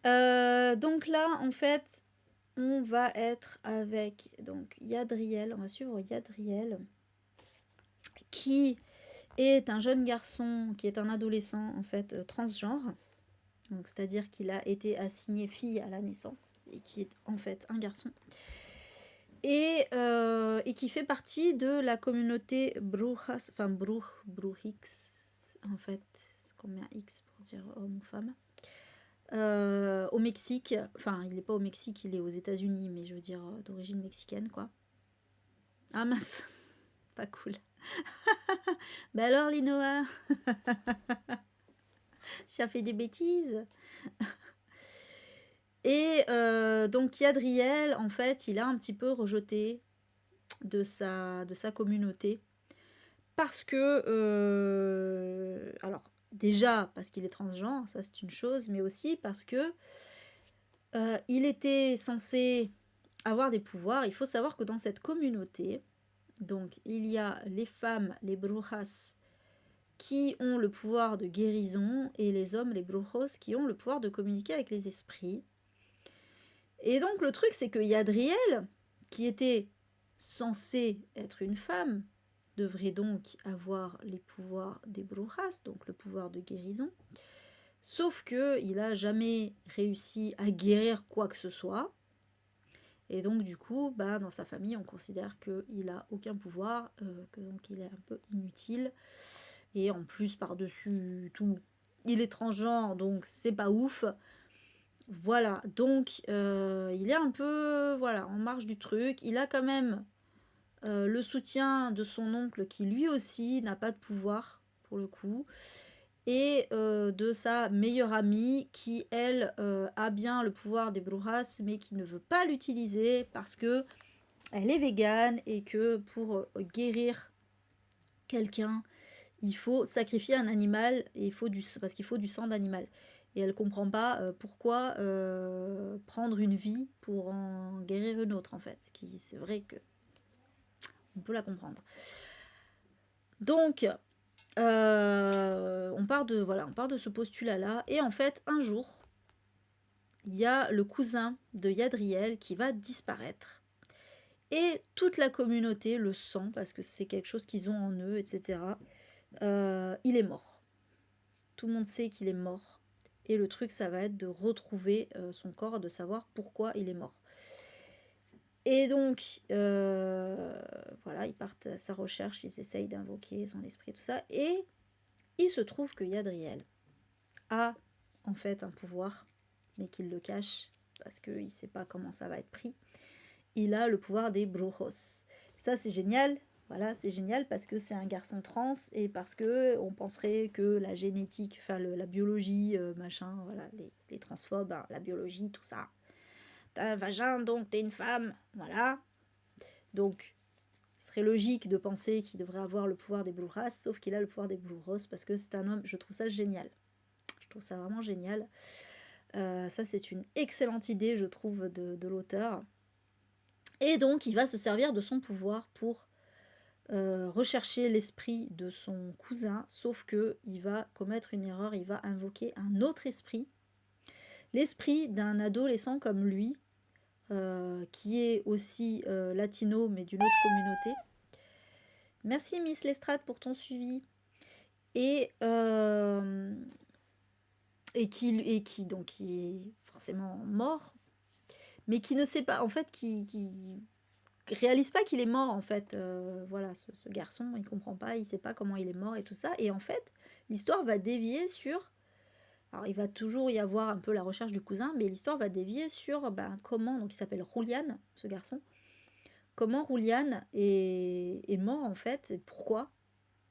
Donc là, en fait, on va être avec donc Yadriel, on va suivre Yadriel, qui est un jeune garçon, qui est un adolescent en fait transgenre, donc c'est-à-dire qu'il a été assigné fille à la naissance et qui est en fait un garçon, et qui fait partie de la communauté Brujas, enfin Brujix en fait, c'est combien X pour dire homme ou femme, au Mexique. Enfin, il n'est pas au Mexique, il est aux États-Unis, mais je veux dire d'origine mexicaine, quoi. Ah mince, pas cool. Bah alors, Linoa, ça fait des bêtises. Et donc Yadriel, en fait, il a un petit peu rejeté de sa communauté. Parce que, alors, déjà, parce qu'il est transgenre, ça c'est une chose, mais aussi parce que il était censé avoir des pouvoirs. Il faut savoir que dans cette communauté, donc, il y a les femmes, les brujas, qui ont le pouvoir de guérison, et les hommes, les brujos, qui ont le pouvoir de communiquer avec les esprits. Et donc, le truc, c'est que Yadriel, qui était censée être une femme, devrait donc avoir les pouvoirs des brujas, donc le pouvoir de guérison. Sauf que il n'a jamais réussi à guérir quoi que ce soit. Et donc du coup, bah, dans sa famille, on considère qu'il n'a aucun pouvoir, que donc il est un peu inutile. Et en plus, par-dessus tout, il est transgenre, donc c'est pas ouf. Voilà, donc il est un peu voilà, en marge du truc. Il a quand même le soutien de son oncle qui lui aussi n'a pas de pouvoir pour le coup. Et de sa meilleure amie qui, elle, a bien le pouvoir des brujas, mais qui ne veut pas l'utiliser parce que elle est végane et que pour guérir quelqu'un, il faut sacrifier un animal et parce qu'il faut du sang d'animal. Et elle comprend pas pourquoi prendre une vie pour en guérir une autre en fait. C'est vrai que on peut la comprendre. Donc on part de ce postulat là et en fait un jour il y a le cousin de Yadriel qui va disparaître. Et toute la communauté le sent parce que c'est quelque chose qu'ils ont en eux, etc. Il est mort. Tout le monde sait qu'il est mort. Et le truc, ça va être de retrouver son corps, de savoir pourquoi il est mort. Et donc, voilà, ils partent à sa recherche, ils essayent d'invoquer son esprit, tout ça. Et il se trouve que Yadriel a en fait un pouvoir, mais qu'il le cache parce qu'il ne sait pas comment ça va être pris. Il a le pouvoir des brujos. Ça, c'est génial. Voilà, c'est génial parce que c'est un garçon trans et parce que on penserait que la génétique, enfin la biologie, machin, voilà, les transphobes, hein, la biologie, tout ça. T'as un vagin, donc t'es une femme, voilà. Donc, ce serait logique de penser qu'il devrait avoir le pouvoir des brujas, sauf qu'il a le pouvoir des brujos parce que c'est un homme. Je trouve ça génial. Je trouve ça vraiment génial. Ça, c'est une excellente idée, je trouve, de l'auteur. Et donc, il va se servir de son pouvoir pour rechercher l'esprit de son cousin, sauf que il va commettre une erreur, il va invoquer un autre esprit, l'esprit d'un adolescent comme lui, qui est aussi latino, mais d'une autre communauté. Merci Miss Lestrade pour ton suivi. Et qui donc qui est forcément mort, mais qui ne sait pas, en fait, qui réalise pas qu'il est mort, en fait. Voilà, ce garçon, il comprend pas, il sait pas comment il est mort et tout ça. Et en fait, l'histoire va dévier sur... Alors, il va toujours y avoir un peu la recherche du cousin, mais l'histoire va dévier sur comment... Donc, il s'appelle Julian, ce garçon. Comment Julian est mort, en fait, et pourquoi,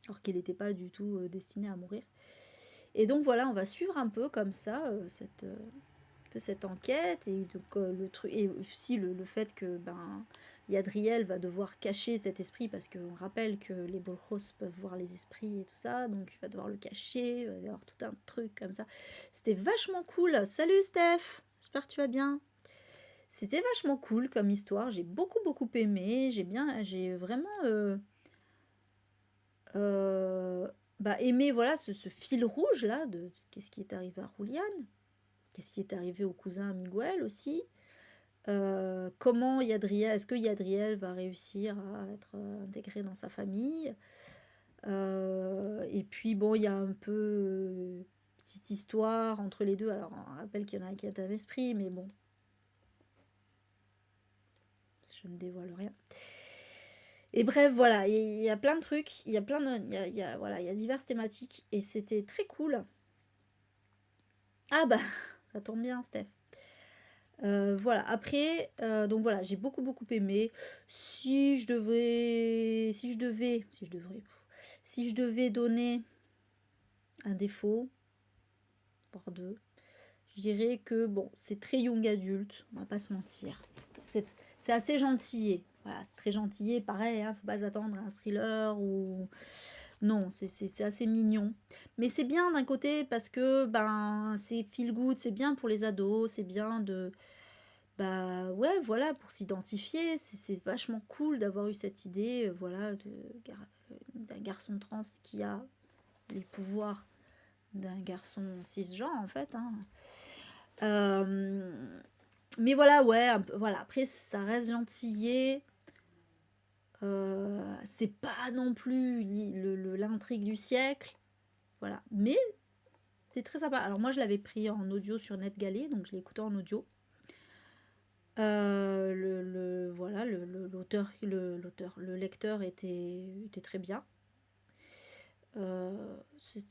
alors qu'il n'était pas du tout destiné à mourir. Et donc, voilà, on va suivre un peu comme ça cette enquête et donc le truc et aussi le fait que Yadriel va devoir cacher cet esprit parce qu'on rappelle que les brujos peuvent voir les esprits et tout ça, donc il va devoir le cacher, il va y avoir tout un truc comme ça. C'était vachement cool. Salut Steph, j'espère que tu vas bien. C'était vachement cool comme histoire, j'ai beaucoup aimé, j'ai vraiment aimé voilà ce fil rouge là de qu'est-ce qui est arrivé à Julian. Qu'est-ce qui est arrivé au cousin Miguel aussi? Comment Yadriel, est-ce que Yadriel va réussir à être intégré dans sa famille? Et puis bon, il y a un peu petite histoire entre les deux. Alors on rappelle qu'il y en a un qui a un esprit, mais bon, je ne dévoile rien. Et bref, voilà, il y a plein de trucs, il y a plein de, voilà, il y a diverses thématiques et c'était très cool. Ah bah, Ça tombe bien, Steph. Voilà, après, donc voilà, j'ai beaucoup beaucoup aimé. Si je devais donner un défaut, par deux, je dirais que bon, c'est très young adulte, on va pas se mentir. C'est assez gentillé. Voilà, c'est très gentillé, pareil, hein, faut pas s'attendre à un thriller ou. Non, c'est assez mignon. Mais c'est bien d'un côté parce que ben c'est feel good, c'est bien pour les ados, c'est bien de. Bah ouais, voilà, pour s'identifier, c'est vachement cool d'avoir eu cette idée, voilà, d'un garçon trans qui a les pouvoirs d'un garçon cisgenre en fait, hein. Euh, mais voilà, ouais, voilà. Après, ça reste gentillé. C'est pas non plus l'intrigue du siècle. Voilà. Mais c'est très sympa. Alors, moi, je l'avais pris en audio sur NetGalley, donc je l'ai écouté en audio. Voilà, le lecteur était très bien.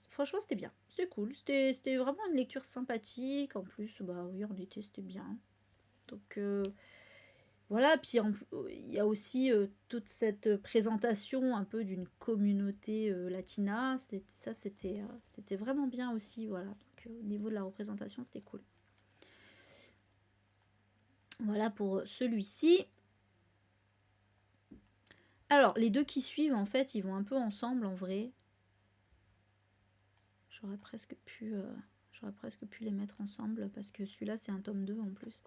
Franchement, c'était bien. C'était cool. C'était vraiment une lecture sympathique. En plus, bah oui, en été, c'était bien. Donc, voilà, puis il y a aussi toute cette présentation un peu d'une communauté latina. C'était vraiment bien aussi, voilà. Donc, au niveau de la représentation, c'était cool. Voilà pour celui-ci. Alors, les deux qui suivent, en fait, ils vont un peu ensemble, en vrai. J'aurais presque pu les mettre ensemble, parce que celui-là, c'est un tome 2 en plus.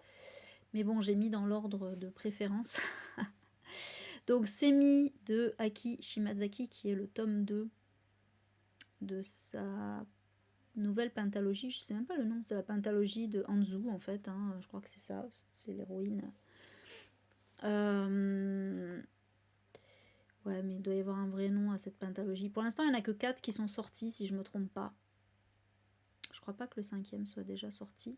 Mais bon, j'ai mis dans l'ordre de préférence. Donc, Semi de Aki Shimazaki, qui est le tome 2 de sa nouvelle pentalogie. Je sais même pas le nom, c'est la pentalogie de Anzu, en fait. Hein, je crois que c'est ça, c'est l'héroïne. Ouais, mais il doit y avoir un vrai nom à cette pentalogie. Pour l'instant, il n'y en a que 4 qui sont sortis, si je me trompe pas. Je crois pas que le 5e soit déjà sorti.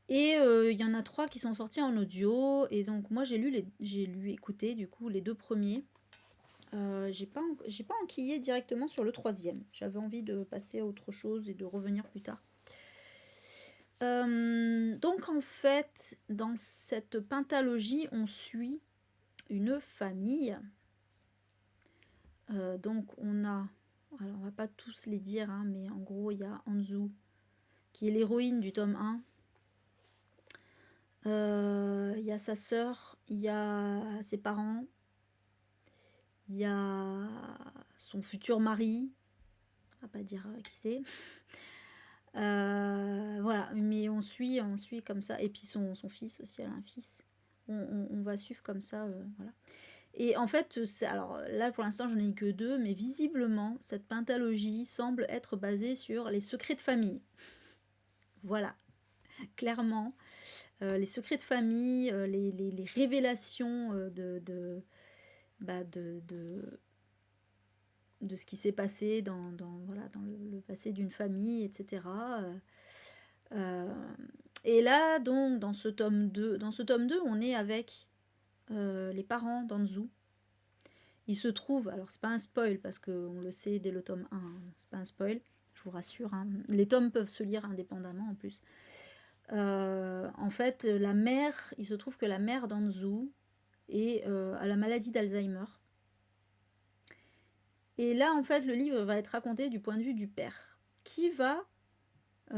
Et il y en a 3 qui sont sortis en audio. Et donc, moi, j'ai écouté, du coup, les 2 premiers. J'ai pas enquillé directement sur le 3e. J'avais envie de passer à autre chose et de revenir plus tard. Donc, en fait, dans cette pentalogie, on suit une famille. Donc, on a... Alors, on va pas tous les dire, hein, mais en gros, il y a Anzu, qui est l'héroïne du tome 1. Il y a sa sœur, il y a ses parents, il y a son futur mari, on va pas dire qui c'est. Voilà, mais on suit comme ça. Et puis son fils aussi, elle a un fils. On va suivre comme ça, voilà. Et en fait, alors là pour l'instant j'en ai que 2, mais visiblement cette pentalogie semble être basée sur les secrets de famille. Voilà, clairement. Les secrets de famille, les révélations de ce qui s'est passé dans le passé d'une famille, etc. Et là, donc, dans ce tome 2, on est avec les parents d'Anzu. Il se trouve, alors c'est pas un spoil parce qu'on le sait dès le tome 1, hein, c'est pas un spoil, je vous rassure, hein. Les tomes peuvent se lire indépendamment en plus. En fait, il se trouve que la mère d'Anzu a la maladie d'Alzheimer. Et là, en fait, le livre va être raconté du point de vue du père, qui va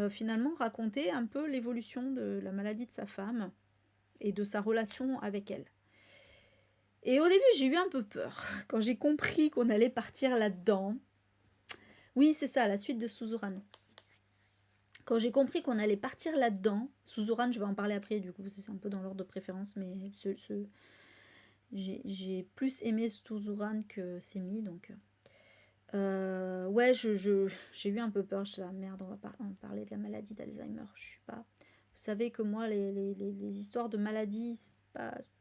finalement raconter un peu l'évolution de la maladie de sa femme et de sa relation avec elle. Et au début, j'ai eu un peu peur quand j'ai compris qu'on allait partir là-dedans. Oui, c'est ça, la suite de Suzuran. Quand j'ai compris qu'on allait partir là-dedans, Suzuran, je vais en parler après, du coup, c'est un peu dans l'ordre de préférence, mais j'ai plus aimé Suzuran que Semi, donc... ouais, j'ai eu un peu peur. Je la merde, on va parler de la maladie d'Alzheimer. Je suis pas. Vous savez que moi, les histoires de maladies, c'est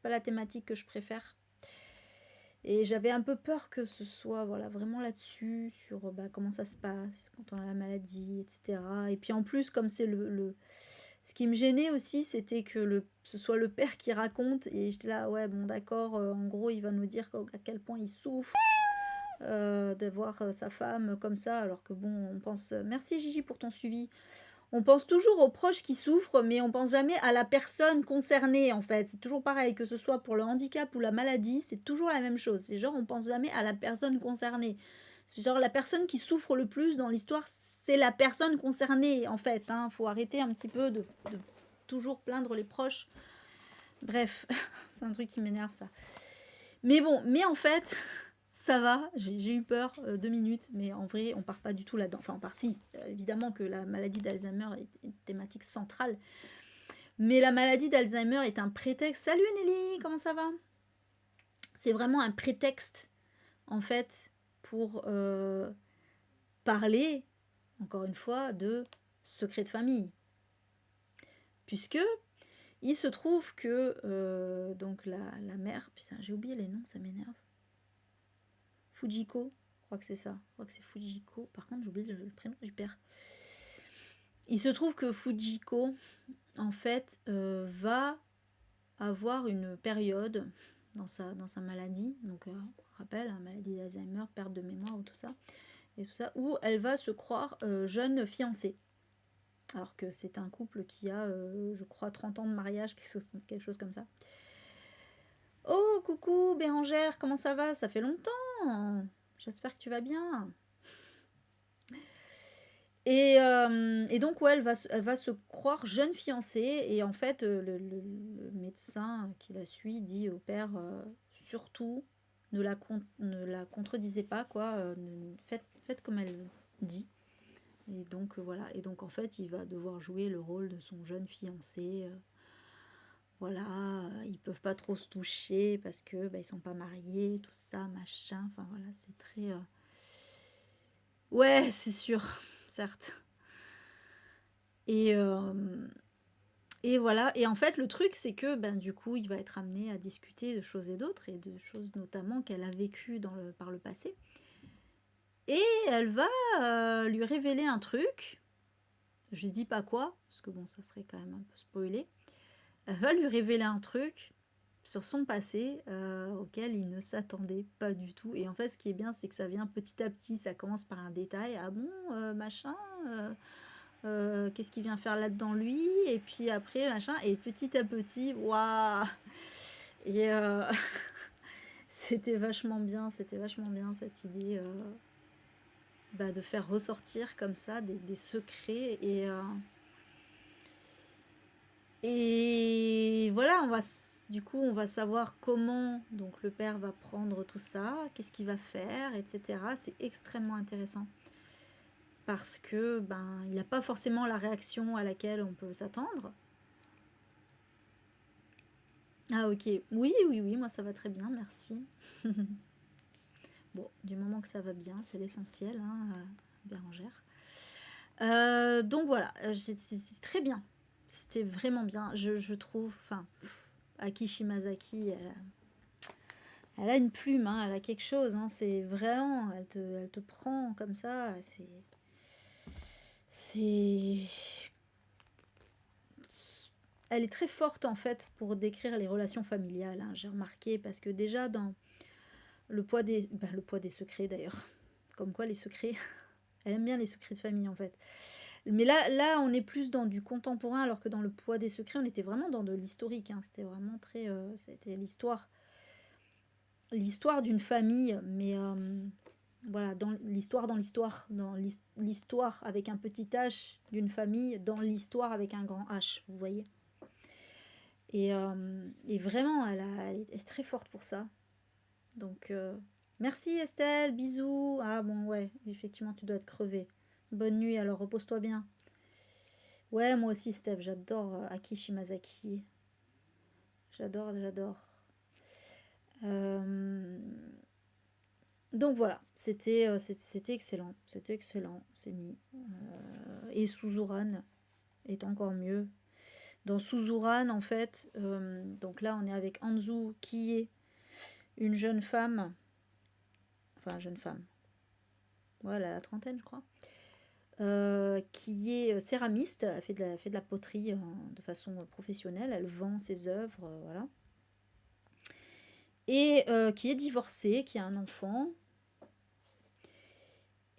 pas la thématique que je préfère. Et j'avais un peu peur que ce soit voilà, vraiment là-dessus, sur comment ça se passe quand on a la maladie, etc. Et puis en plus, comme c'est ce qui me gênait aussi, c'était que ce soit le père qui raconte. Et j'étais là, ouais, bon, d'accord, en gros, il va nous dire à quel point il souffre. De voir sa femme comme ça, alors que bon, on pense... Merci Gigi pour ton suivi. On pense toujours aux proches qui souffrent, mais on pense jamais à la personne concernée, en fait. C'est toujours pareil, que ce soit pour le handicap ou la maladie, c'est toujours la même chose. C'est genre, on pense jamais à la personne concernée. C'est genre, la personne qui souffre le plus dans l'histoire, c'est la personne concernée, en fait, hein. Faut arrêter un petit peu de toujours plaindre les proches. Bref, c'est un truc qui m'énerve, ça. Mais bon, mais en fait, ça va, j'ai eu peur 2 minutes, mais en vrai, on part pas du tout là-dedans. Enfin, on part si, évidemment que la maladie d'Alzheimer est une thématique centrale, mais la maladie d'Alzheimer est un prétexte. Salut Nelly, comment ça va? C'est vraiment un prétexte, en fait, pour parler, encore une fois, de secret de famille. Puisque il se trouve que donc la mère, putain, j'ai oublié les noms, ça m'énerve. Fujiko, je crois que c'est ça. Je crois que c'est Fujiko. Par contre, j'oublie le prénom du père. Il se trouve que Fujiko, en fait, va avoir une période dans sa maladie, donc rappel, hein, maladie d'Alzheimer, perte de mémoire, tout ça, où elle va se croire jeune fiancée. Alors que c'est un couple qui a, je crois, 30 ans de mariage, quelque chose comme ça. Oh, coucou Bérangère, comment ça va? Ça fait longtemps. J'espère que tu vas bien. Et donc, ouais, elle va se croire jeune fiancée. Et en fait, le médecin qui la suit dit au père, surtout, ne la contredisez pas, quoi. Faites comme elle dit. Et donc, voilà. Et donc, en fait, il va devoir jouer le rôle de son jeune fiancé. Voilà, ils peuvent pas trop se toucher parce que ils sont pas mariés, tout ça, machin. Enfin, voilà, c'est très... Ouais, c'est sûr, certes. Et, et voilà. Et en fait, le truc, c'est que du coup, il va être amené à discuter de choses et d'autres, et de choses notamment qu'elle a vécues par le passé. Et elle va lui révéler un truc. Je dis pas quoi, parce que bon, ça serait quand même un peu spoilé. Elle va lui révéler un truc sur son passé auquel il ne s'attendait pas du tout. Et en fait, ce qui est bien, c'est que ça vient petit à petit. Ça commence par un détail. Ah bon, machin qu'est-ce qu'il vient faire là-dedans lui? Et puis après, machin. Et petit à petit, waouh! Et c'était vachement bien cette idée de faire ressortir comme ça des secrets. Et voilà, du coup, on va savoir comment donc le père va prendre tout ça, qu'est-ce qu'il va faire, etc. C'est extrêmement intéressant parce que il n'a pas forcément la réaction à laquelle on peut s'attendre. Ah ok, oui, oui, oui, moi ça va très bien, merci. Bon, du moment que ça va bien, c'est l'essentiel, hein, Bérangère. Donc voilà, c'était très bien. C'était vraiment bien, je trouve. Enfin, Aki Shimazaki, elle a une plume, hein, elle a quelque chose. Hein, c'est vraiment, elle te prend comme ça. C'est, elle est très forte en fait pour décrire les relations familiales. Hein, j'ai remarqué parce que déjà dans le poids des secrets d'ailleurs, comme quoi les secrets, elle aime bien les secrets de famille en fait. Mais là, on est plus dans du contemporain, alors que dans le poids des secrets, on était vraiment dans de l'historique. Hein. C'était vraiment très, c'était l'histoire d'une famille, mais voilà, dans l'histoire, l'histoire avec un petit H d'une famille, dans l'histoire avec un grand H, vous voyez. Et vraiment, elle est très forte pour ça. Donc, merci Estelle, bisous. Ah bon, ouais, effectivement, tu dois être crevée. Bonne nuit, alors repose-toi bien. Ouais, moi aussi, Steph, j'adore Aki Shimazaki. J'adore. Donc voilà, c'était excellent. C'était excellent, c'est mis. Et Suzuran est encore mieux. Dans Suzuran, en fait, donc là, on est avec Anzu, qui est une jeune femme. Enfin, jeune femme. Voilà, la trentaine, je crois. Qui est céramiste, elle fait de la poterie de façon professionnelle, elle vend ses œuvres, voilà. Et qui est divorcée, qui a un enfant.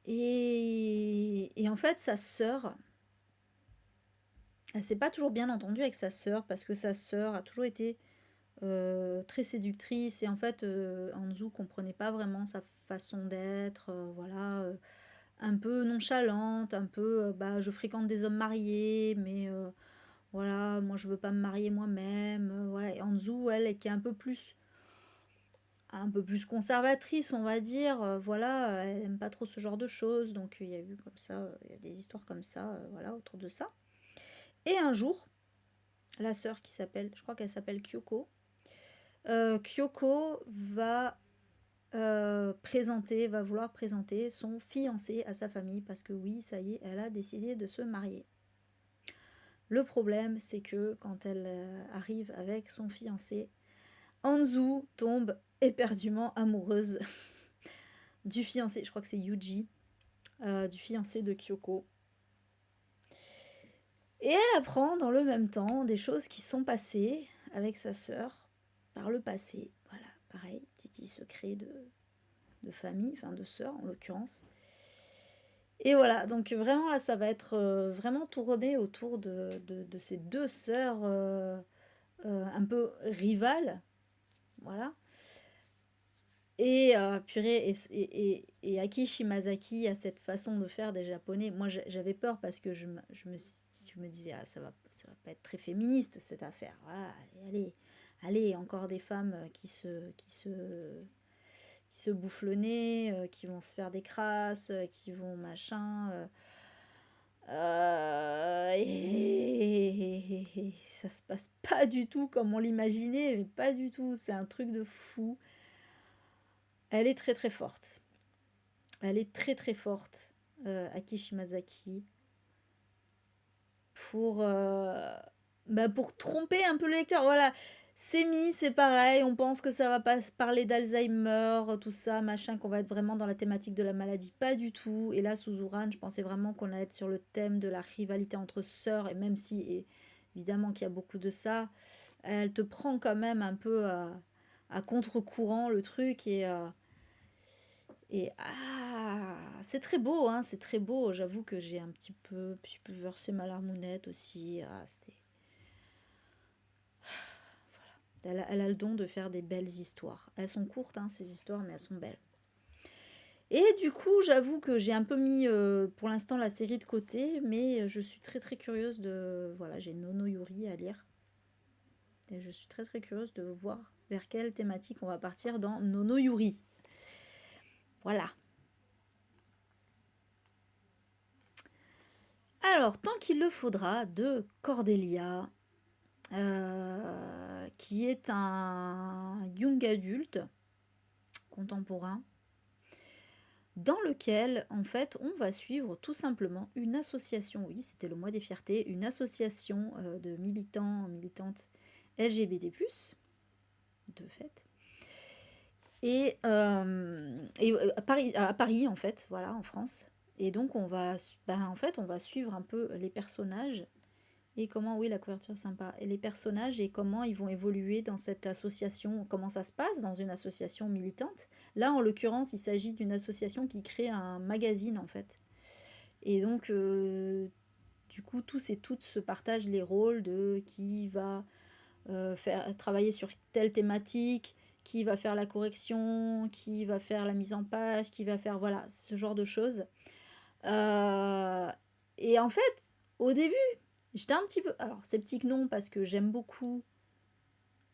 Et en fait, sa sœur Elle s'est pas toujours bien entendue avec sa sœur parce que sa sœur a toujours été très séductrice et en fait Anzu comprenait pas vraiment sa façon d'être, voilà, un peu nonchalante, un peu bah je fréquente des hommes mariés, mais voilà, moi je veux pas me marier moi-même, voilà. Et Anzu, elle, qui est un peu plus conservatrice, on va dire, voilà, elle aime pas trop ce genre de choses, donc il y a eu comme ça, il y a des histoires comme ça, voilà, autour de ça. Et un jour, la sœur qui s'appelle, je crois qu'elle s'appelle Kyoko, Kyoko va vouloir présenter son fiancé à sa famille parce que oui, ça y est, elle a décidé de se marier. Le problème, c'est que quand elle arrive avec son fiancé, Anzu tombe éperdument amoureuse du fiancé, je crois que c'est Yuji, du fiancé de Kyoko. Et elle apprend dans le même temps des choses qui sont passées avec sa sœur par le passé. Voilà, pareil, petit secret de famille, enfin de sœur en l'occurrence. Et voilà, donc vraiment là, ça va être vraiment tourné autour de ces deux sœurs un peu rivales. Voilà. Et purée, et Aki Shimazaki a cette façon de faire des Japonais. Moi, j'avais peur parce que je me disais, ah, ça va pas être très féministe cette affaire. Voilà, allez, allez, encore des femmes qui se bouffent le nez, qui vont se faire des crasses, qui vont machin. Et ça se passe pas du tout comme on l'imaginait, mais pas du tout. C'est un truc de fou. Elle est très très forte. Elle est très très forte, Aki Shimazaki, pour, bah, pour tromper un peu le lecteur. Voilà, c'est pareil, on pense que ça va pas parler d'Alzheimer, tout ça, machin, qu'on va être vraiment dans la thématique de la maladie. Pas du tout. Et là, Suzuran, je pensais vraiment qu'on allait être sur le thème de la rivalité entre sœurs, et même si, évidemment qu'il y a beaucoup de ça, elle te prend quand même un peu à contre-courant le truc, et ah, c'est très beau, hein, c'est très beau. J'avoue que j'ai un petit peu versé ma larmounette aussi. Ah, elle a le don de faire des belles histoires. Elles sont courtes, hein, ces histoires, mais elles sont belles. Et du coup, j'avoue que j'ai un peu mis pour l'instant la série de côté, mais je suis très très curieuse de... Voilà, j'ai Nono Yuri à lire. Et je suis très très curieuse de voir vers quelle thématique on va partir dans Nono Yuri. Voilà. Alors, tant qu'il le faudra, de Cordelia, qui est un young adulte contemporain, dans lequel, en fait, on va suivre tout simplement une association, oui, c'était le mois des fiertés, une association de militantes LGBT+, de fait, et à Paris, en fait, voilà, en France. Et donc, en fait, on va suivre un peu les personnages. Et comment, oui, la couverture est sympa. Et les personnages et comment ils vont évoluer dans cette association, comment ça se passe dans une association militante. Là, en l'occurrence, il s'agit d'une association qui crée un magazine, en fait. Et donc, du coup, tous et toutes se partagent les rôles de qui va travailler sur telle thématique, qui va faire la correction, qui va faire la mise en page, qui va faire, voilà, ce genre de choses. Euh, et en fait, au début, j'étais un petit peu... Alors, sceptique non, parce que j'aime beaucoup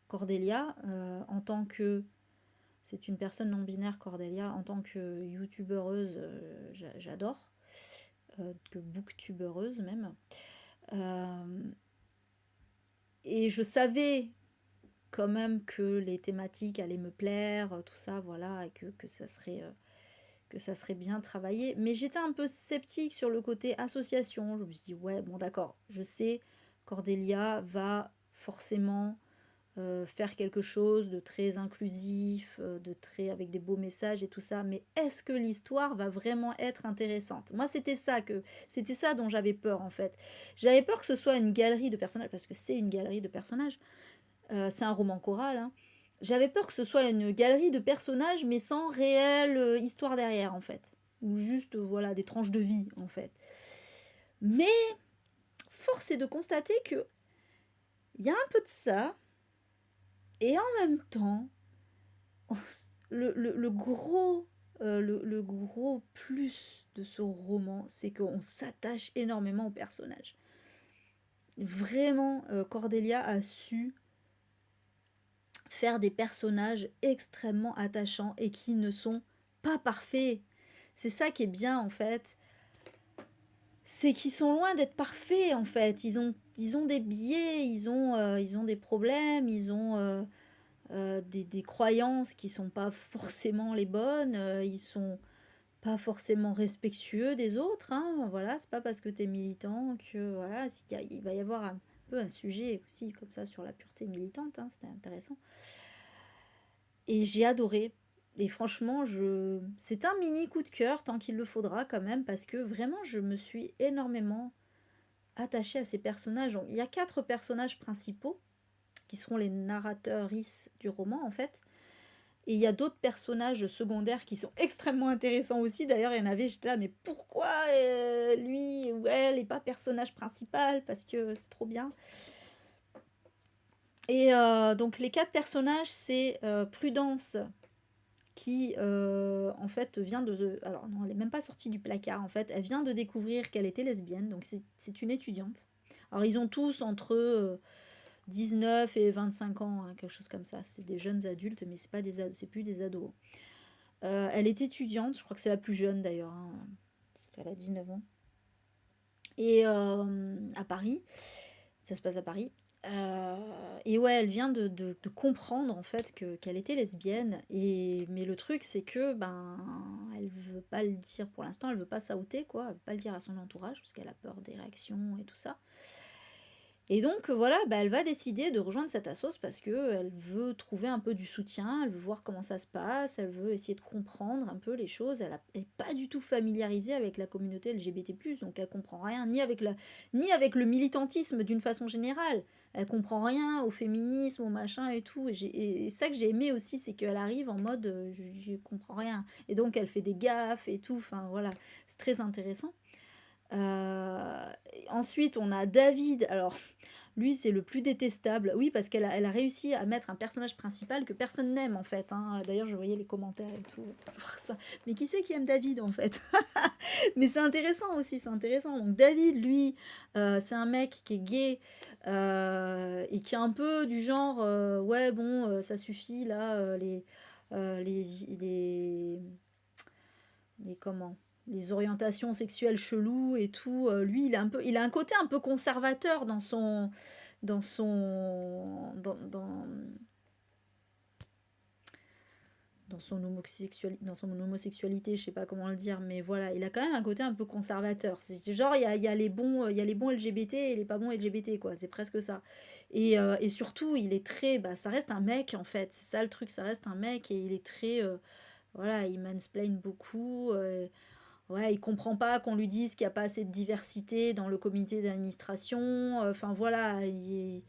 Cordelia en tant que... C'est une personne non binaire, Cordelia, en tant que youtubeuse, j'adore. Que booktubeuse même. Et je savais quand même que les thématiques allaient me plaire, tout ça, voilà, et que ça serait bien travaillé. Mais j'étais un peu sceptique sur le côté association. Je me suis dit, ouais, bon d'accord, je sais, Cordelia va forcément faire quelque chose de très inclusif, de très avec des beaux messages et tout ça, mais est-ce que l'histoire va vraiment être intéressante? Moi, c'était ça dont j'avais peur en fait. J'avais peur que ce soit une galerie de personnages, parce que c'est une galerie de personnages, c'est un roman choral, hein. J'avais peur que ce soit une galerie de personnages, mais sans réelle histoire derrière, en fait. Ou juste, voilà, des tranches de vie, en fait. Mais, force est de constater que il y a un peu de ça, et en même temps, le gros, le gros plus de ce roman, c'est qu'on s'attache énormément aux personnages. Vraiment, Cordelia a su faire des personnages extrêmement attachants et qui ne sont pas parfaits. C'est ça qui est bien en fait. C'est qu'ils sont loin d'être parfaits en fait. Ils ont des biais, ils ont des problèmes, ils ont des croyances qui sont pas forcément les bonnes. Ils sont pas forcément respectueux des autres. Hein. Voilà, c'est pas parce que tu es militant que voilà, il va y avoir un peu un sujet aussi comme ça sur la pureté militante. Hein, c'était intéressant. Et j'ai adoré. Et franchement, c'est un mini coup de cœur tant qu'il le faudra quand même parce que vraiment, je me suis énormément attachée à ces personnages. Donc, il y a 4 personnages principaux qui seront les narrateuristes du roman en fait. Et il y a d'autres personnages secondaires qui sont extrêmement intéressants aussi. D'ailleurs, il y en avait, j'étais là, mais pourquoi lui ou elle n'est pas personnage principal? Parce que c'est trop bien. Et donc, les 4 personnages, c'est Prudence, qui en fait vient alors non, elle n'est même pas sortie du placard en fait, elle vient de découvrir qu'elle était lesbienne, donc c'est une étudiante. Alors ils ont tous entre 19 et 25 ans, hein, quelque chose comme ça, c'est des jeunes adultes, mais c'est plus des ados. Elle est étudiante, je crois que c'est la plus jeune d'ailleurs, hein, parce qu'elle a 19 ans. Et à Paris, ça se passe à Paris. Et ouais, elle vient de comprendre en fait qu'elle était lesbienne. Mais le truc, c'est que ben, elle veut pas le dire pour l'instant, elle veut pas s'outer, quoi. Elle veut pas le dire à son entourage parce qu'elle a peur des réactions et tout ça. Et donc voilà, bah, elle va décider de rejoindre cette assos parce que elle veut trouver un peu du soutien, elle veut voir comment ça se passe, elle veut essayer de comprendre un peu les choses. Elle n'est pas du tout familiarisée avec la communauté LGBT+, donc elle comprend rien, ni avec le militantisme d'une façon générale. Elle comprend rien au féminisme, au machin et tout. Et ça que j'ai aimé aussi, c'est qu'elle arrive en mode je comprends rien. Et donc elle fait des gaffes et tout. Enfin voilà, c'est très intéressant. Euh, Ensuite, on a David. Alors, lui, c'est le plus détestable. Oui, parce elle a réussi à mettre un personnage principal que personne n'aime, en fait. Hein. D'ailleurs, je voyais les commentaires et tout. Ça. Mais qui c'est qui aime David, en fait? Mais c'est intéressant aussi, c'est intéressant. Donc, David, lui, c'est un mec qui est gay et qui est un peu du genre ouais, bon, ça suffit, là, les comment les orientations sexuelles cheloues et tout. Lui, il a un côté un peu conservateur dans son, dans son homosexualité, je sais pas comment le dire, mais voilà, il a quand même un côté un peu conservateur. C'est genre, il y a les bons, il y a les bons LGBT et les pas bons LGBT, quoi. C'est presque ça. Et surtout, il est très, bah, ça reste un mec, en fait. C'est ça le truc, ça reste un mec et il est très, voilà, il mansplain beaucoup. Ouais, il comprend pas qu'on lui dise qu'il n'y a pas assez de diversité dans le comité d'administration. Enfin voilà, il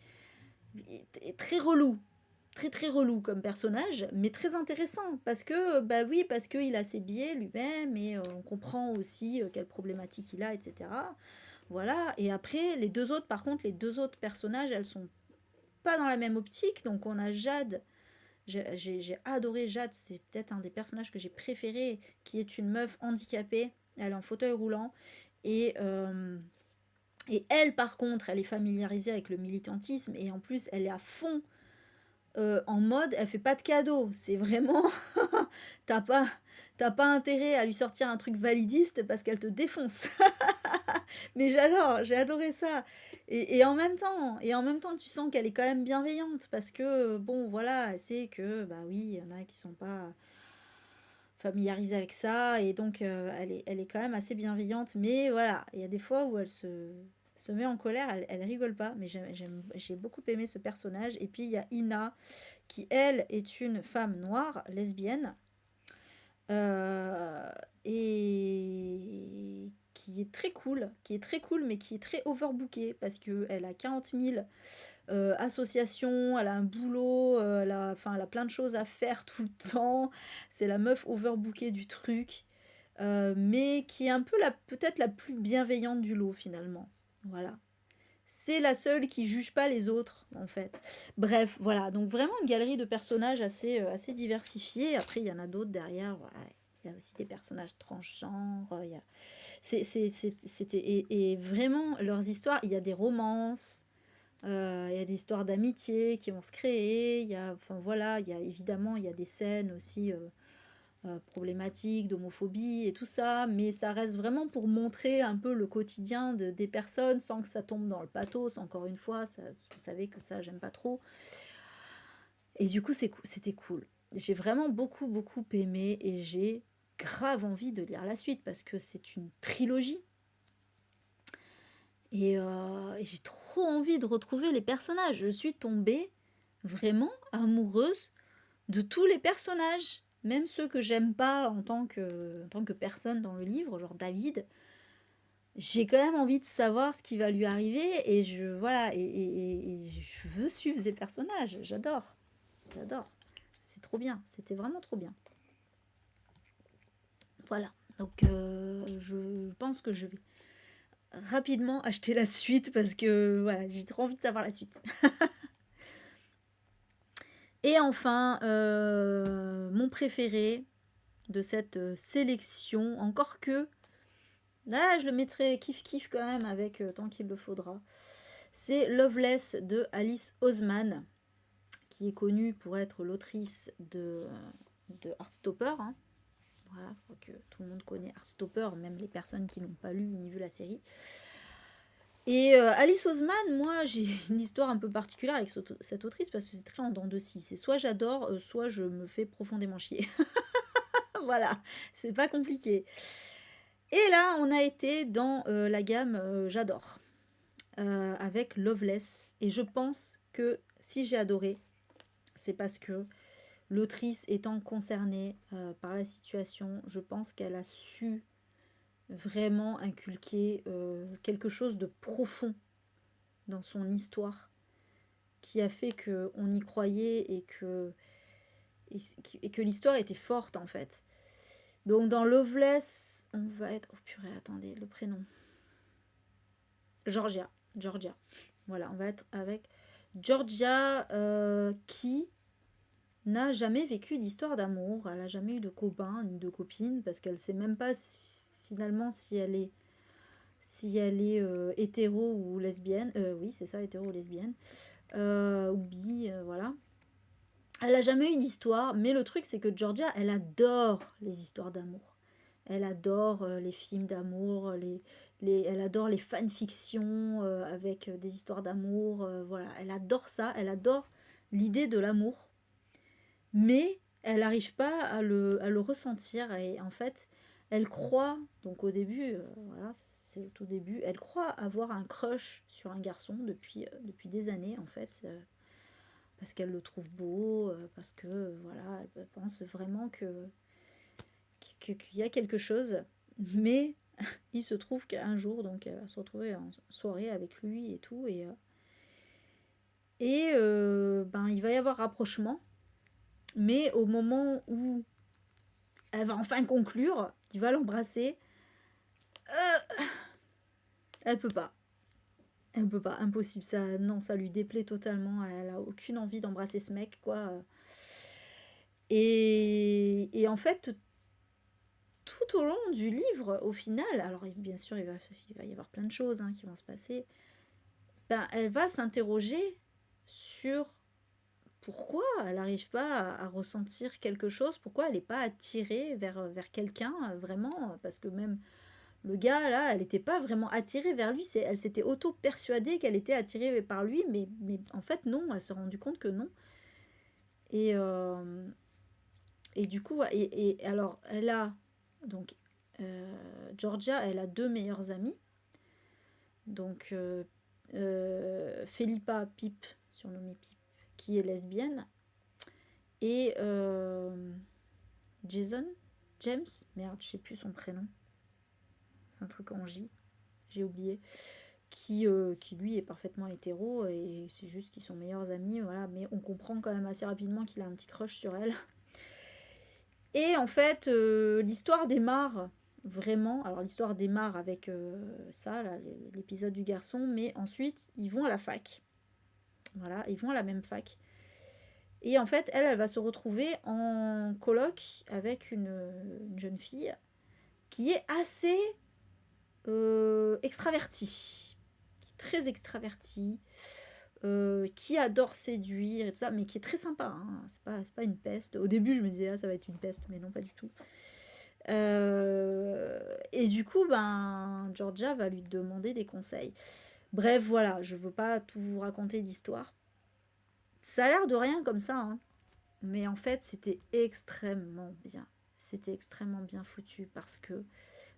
est très relou. Très très relou comme personnage, mais très intéressant. Parce que, bah oui, parce qu'il a ses biais lui-même et on comprend aussi quelles problématiques il a, etc. Voilà. Et après, par contre, les deux autres personnages, elles sont pas dans la même optique. Donc on a Jade. J'ai adoré Jade, c'est peut-être un des personnages que j'ai préféré, qui est une meuf handicapée. Elle est en fauteuil roulant. Et, euh, et elle, par contre, elle est familiarisée avec le militantisme. Et en plus, elle est à fond en mode, elle fait pas de cadeaux. C'est vraiment, t'as pas, t'as pas intérêt à lui sortir un truc validiste parce qu'elle te défonce. Mais j'adore, j'ai adoré ça. Et en même temps, tu sens qu'elle est quand même bienveillante parce que, bon, voilà, elle sait que, bah oui, il y en a qui sont pas familiarisés avec ça et donc elle est quand même assez bienveillante. Mais voilà, il y a des fois où elle se met en colère, elle rigole pas. Mais j'ai beaucoup aimé ce personnage. Et puis il y a Ina qui, elle, est une femme noire, lesbienne, euh, et qui est très cool, mais qui est très overbookée, parce qu'elle a 40 000 associations, elle a un boulot, enfin, elle a plein de choses à faire tout le temps, c'est la meuf overbookée du truc, mais qui est un peu peut-être la plus bienveillante du lot, finalement. Voilà. c'est la seule qui juge pas les autres, en fait. Bref, voilà, donc vraiment une galerie de personnages assez diversifiés. Après, il y en a d'autres derrière, voilà. Il y a aussi des personnages transgenres, il y a... et vraiment, leurs histoires, il y a des romances, il y a des histoires d'amitié qui vont se créer, il y a, enfin voilà, il y a évidemment, il y a des scènes aussi problématiques d'homophobie et tout ça, mais ça reste vraiment pour montrer un peu le quotidien des personnes sans que ça tombe dans le pathos, encore une fois, ça, vous savez que ça, j'aime pas trop. Et du coup, c'était cool. J'ai vraiment beaucoup aimé et j'ai grave envie de lire la suite parce que c'est une trilogie. Et j'ai trop envie de retrouver les personnages. Je suis tombée vraiment amoureuse de tous les personnages, même ceux que j'aime pas en tant que personne dans le livre, genre David. J'ai quand même envie de savoir ce qui va lui arriver et voilà, et je veux suivre ces personnages. J'adore. C'est trop bien, c'était vraiment trop bien. Voilà, donc je pense que je vais rapidement acheter la suite parce que voilà, j'ai trop envie de savoir la suite. Et enfin, mon préféré de cette sélection, encore que là je le mettrai kiff quand même avec tant qu'il le faudra, c'est Loveless de Alice Oseman, qui est connue pour être l'autrice de Heartstopper. Hein. Voilà, je crois que tout le monde connaît Heartstopper, même les personnes qui n'ont pas lu ni vu la série. Et Alice Oseman, moi j'ai une histoire un peu particulière avec cette autrice parce que c'est très en dents de scie. C'est soit j'adore, soit je me fais profondément chier. Voilà, c'est pas compliqué. Et là, on a été dans la gamme j'adore, avec Loveless. Et je pense que si j'ai adoré, c'est parce que l'autrice étant concernée par la situation, je pense qu'elle a su vraiment inculquer quelque chose de profond dans son histoire qui a fait qu'on y croyait et que l'histoire était forte en fait. Donc dans Loveless, on va être... Oh purée, attendez, le prénom. Georgia. Voilà, on va être avec Georgia qui n'a jamais vécu d'histoire d'amour. Elle n'a jamais eu de copain ni de copine parce qu'elle ne sait même pas finalement si elle est hétéro ou lesbienne. Oui, c'est ça, hétéro ou lesbienne. Ou bi, voilà. Elle n'a jamais eu d'histoire, mais le truc c'est que Georgia, elle adore les histoires d'amour. Elle adore les films d'amour, elle adore les fanfictions avec des histoires d'amour. Voilà, elle adore ça, elle adore l'idée de l'amour. Mais elle n'arrive pas à le ressentir. Et en fait, elle croit, donc au début, voilà, c'est au tout début, elle croit avoir un crush sur un garçon depuis des années en fait. Parce qu'elle le trouve beau, parce que voilà, elle pense vraiment qu'il y a quelque chose. Mais il se trouve qu'un jour, donc elle va se retrouver en soirée avec lui et tout, ben, il va y avoir rapprochement. Mais au moment où elle va enfin conclure, il va l'embrasser, elle peut pas. Elle peut pas, impossible. Ça, non, ça lui déplaît totalement. Elle a aucune envie d'embrasser ce mec, quoi. Et en fait, tout au long du livre, au final, alors bien sûr, il va y avoir plein de choses hein, qui vont se passer. Ben, elle va s'interroger sur pourquoi elle n'arrive pas à ressentir quelque chose, pourquoi elle n'est pas attirée vers quelqu'un, vraiment, parce que même le gars, là, elle n'était pas vraiment attirée vers lui, elle s'était auto-persuadée qu'elle était attirée par lui, mais en fait, non, elle s'est rendue compte que non. Et, et du coup, et alors, elle a, donc, Georgia, elle a deux meilleures amies, donc, Philippa Pip, surnommée Pip, qui est lesbienne, et James, merde, je sais plus son prénom, c'est un truc en J, j'ai oublié, qui lui est parfaitement hétéro et c'est juste qu'ils sont meilleurs amis, voilà, mais on comprend quand même assez rapidement qu'il a un petit crush sur elle. Et en fait, l'histoire démarre Vraiment. Alors l'histoire démarre avec ça, là, l'épisode du garçon, mais ensuite ils vont à la fac. Voilà, ils vont à la même fac. Et en fait, elle va se retrouver en coloc avec une jeune fille qui est assez extravertie, qui est très extravertie, qui adore séduire et tout ça, mais qui est très sympa, hein. C'est pas une peste. Au début, je me disais, ah, ça va être une peste, mais non, pas du tout. Et du coup, ben, Georgia va lui demander des conseils. Bref, voilà, je veux pas tout vous raconter l'histoire. Ça a l'air de rien comme ça, hein. Mais en fait, c'était extrêmement bien. C'était extrêmement bien foutu parce que,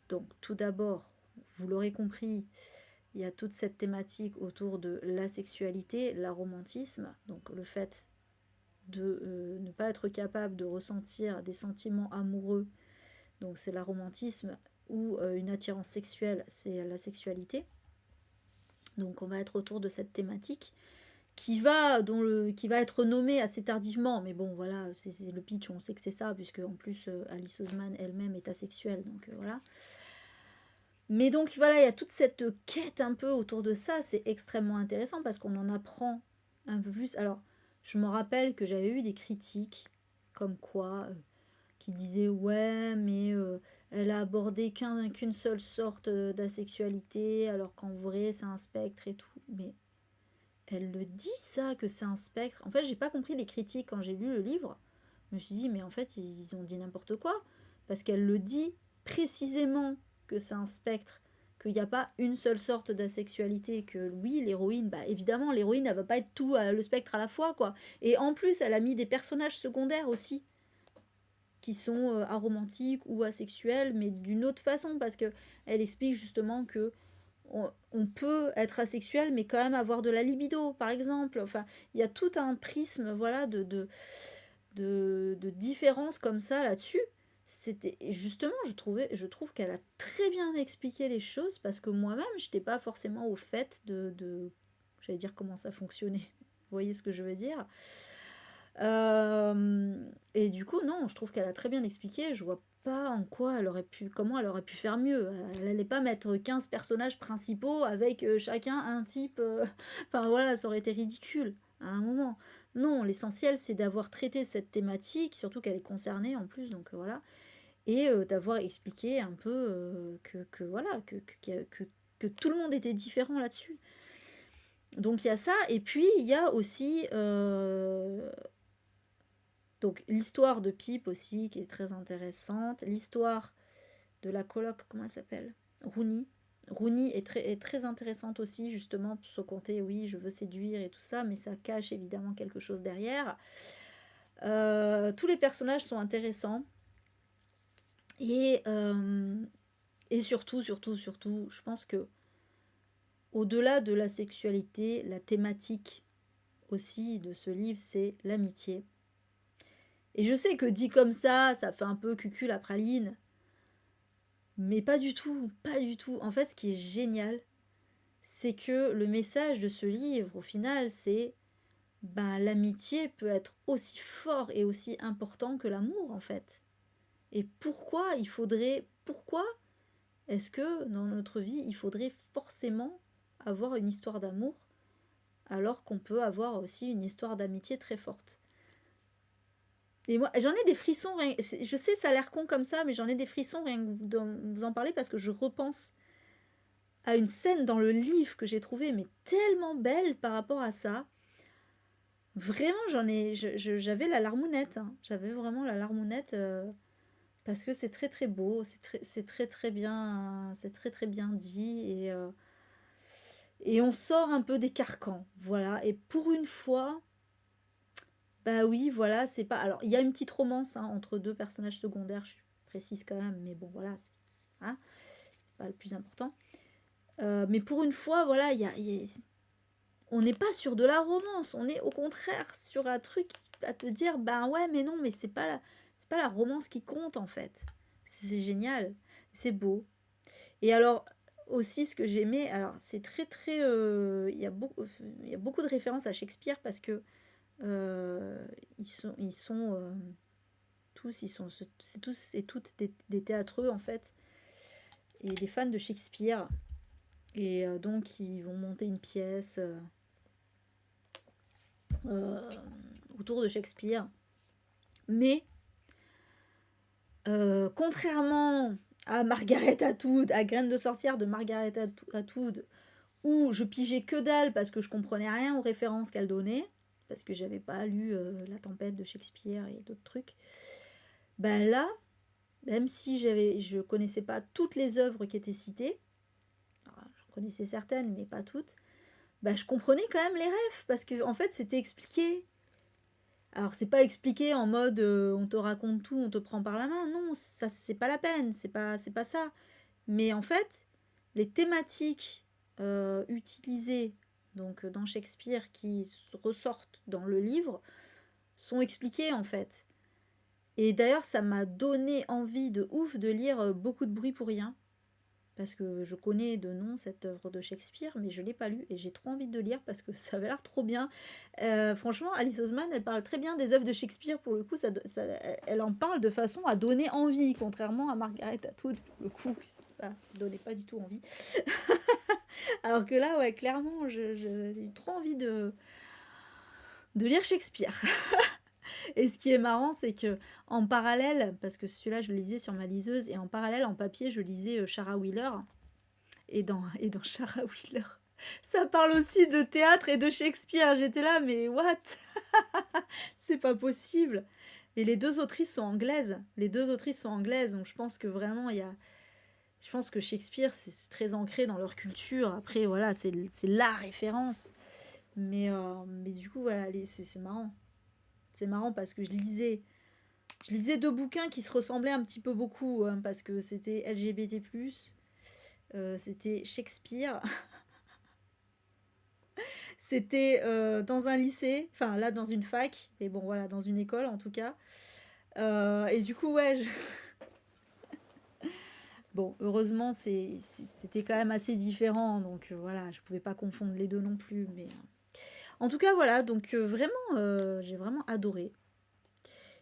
donc, tout d'abord, vous l'aurez compris, il y a toute cette thématique autour de la sexualité, l'aromantisme, donc le fait de ne pas être capable de ressentir des sentiments amoureux, donc c'est l'aromantisme, ou une attirance sexuelle, c'est la sexualité. Donc on va être autour de cette thématique qui va être nommée assez tardivement, mais bon voilà, c'est le pitch, on sait que c'est ça, puisque en plus Alice Oseman elle-même est asexuelle, donc voilà. Mais donc voilà, il y a toute cette quête un peu autour de ça, c'est extrêmement intéressant parce qu'on en apprend un peu plus. Alors, je me rappelle que j'avais eu des critiques comme quoi, qui disaient ouais, mais elle a abordé qu'une seule sorte d'asexualité, alors qu'en vrai c'est un spectre et tout. Mais elle le dit ça, que c'est un spectre. En fait, j'ai pas compris les critiques quand j'ai lu le livre. Je me suis dit, mais en fait, ils ont dit n'importe quoi. Parce qu'elle le dit précisément que c'est un spectre, qu'il n'y a pas une seule sorte d'asexualité, que oui, l'héroïne, bah évidemment, l'héroïne, elle va pas être tout le spectre à la fois, quoi. Et en plus, elle a mis des personnages secondaires aussi, qui sont aromantiques ou asexuels, mais d'une autre façon, parce que elle explique justement que on peut être asexuel, mais quand même avoir de la libido, par exemple. Enfin, il y a tout un prisme, voilà, de différence comme ça là-dessus. C'était justement, je trouve qu'elle a très bien expliqué les choses parce que moi-même, je n'étais pas forcément au fait j'allais dire comment ça fonctionnait. Vous voyez ce que je veux dire? Et du coup, non, je trouve qu'elle a très bien expliqué. Je vois pas en quoi comment elle aurait pu faire mieux. Elle allait pas mettre 15 personnages principaux avec chacun un type. Enfin voilà, ça aurait été ridicule à un moment. Non, l'essentiel c'est d'avoir traité cette thématique, surtout qu'elle est concernée en plus, donc voilà, et d'avoir expliqué un peu voilà, que tout le monde était différent là-dessus. Donc il y a ça, et puis il y a aussi donc l'histoire de Pip aussi, qui est très intéressante. L'histoire de la coloc, comment elle s'appelle? Rooney. Rooney est très intéressante aussi, justement, pour ce côté, oui, je veux séduire et tout ça, mais ça cache évidemment quelque chose derrière. Tous les personnages sont intéressants. Et, euh, et surtout, je pense que au-delà de la sexualité, la thématique aussi de ce livre, c'est l'amitié. Et je sais que dit comme ça fait un peu cucul la praline, mais pas du tout, pas du tout. En fait, ce qui est génial, c'est que le message de ce livre, au final, c'est ben, l'amitié peut être aussi fort et aussi important que l'amour, en fait. Et pourquoi est-ce que dans notre vie, il faudrait forcément avoir une histoire d'amour alors qu'on peut avoir aussi une histoire d'amitié très forte? Et moi, j'en ai des frissons, je sais, ça a l'air con comme ça, mais j'en ai des frissons rien que vous en parler parce que je repense à une scène dans le livre que j'ai trouvée mais tellement belle par rapport à ça. Vraiment, j'avais la larmounette, hein. J'avais vraiment la larmounette parce que c'est très très beau, c'est très très bien dit et on sort un peu des carcans, voilà. Et pour une fois, bah oui, voilà, c'est pas. Alors, il y a une petite romance hein, entre deux personnages secondaires, je précise quand même, mais bon, voilà, hein, c'est pas le plus important. Mais pour une fois, voilà, on n'est pas sur de la romance, on est au contraire sur un truc à te dire, ben ouais, mais non, mais c'est pas la romance qui compte en fait. C'est génial, c'est beau. Et alors, aussi, ce que j'aimais, alors c'est très très. Il y a beaucoup de références à Shakespeare parce que ils sont tous, c'est tous et toutes des théâtreux en fait. et des fans de Shakespeare. Et donc, ils vont monter une pièce euh, autour de Shakespeare. Mais, contrairement à Margaret Atwood, à Graines de sorcière de Margaret Atwood, où je pigeais que dalle parce que je comprenais rien aux références qu'elle donnait, parce que j'avais pas lu La Tempête de Shakespeare et d'autres trucs, ben là, même si je connaissais pas toutes les œuvres qui étaient citées, je connaissais certaines mais pas toutes, ben je comprenais quand même les rêves, parce que en fait c'était expliqué. Alors c'est pas expliqué en mode on te raconte tout, on te prend par la main, non, ça c'est pas la peine, c'est pas ça. Mais en fait, les thématiques utilisées donc dans Shakespeare qui ressortent dans le livre sont expliquées en fait. Et d'ailleurs, ça m'a donné envie de ouf de lire Beaucoup de bruit pour rien. Parce que je connais de nom cette œuvre de Shakespeare, mais je ne l'ai pas lue et j'ai trop envie de le lire parce que ça avait l'air trop bien. Franchement, Alice Oseman, elle parle très bien des œuvres de Shakespeare. Pour le coup, elle en parle de façon à donner envie, contrairement à Margaret Atwood, pour le coup, ça ne donnait pas du tout envie. Alors que là, ouais, clairement, j'ai eu trop envie de lire Shakespeare. Et ce qui est marrant, c'est que en parallèle, parce que celui-là, je le lisais sur ma liseuse, et en parallèle, en papier, je lisais Shara Wheeler. Et dans Shara Wheeler, ça parle aussi de théâtre et de Shakespeare. J'étais là, mais what? C'est pas possible. Et les deux autrices sont anglaises. Les deux autrices sont anglaises, donc je pense que vraiment, il y a... Je pense que Shakespeare, c'est très ancré dans leur culture. Après, voilà, c'est la référence. Mais du coup, voilà, c'est marrant. C'est marrant parce que je lisais deux bouquins qui se ressemblaient un petit peu beaucoup, hein, parce que c'était LGBT+, c'était Shakespeare, c'était dans un lycée, enfin là dans une fac, mais bon voilà, dans une école en tout cas. Et du coup, ouais, bon, heureusement, c'était quand même assez différent, donc voilà, je pouvais pas confondre les deux non plus, mais... En tout cas, voilà, donc vraiment, j'ai vraiment adoré.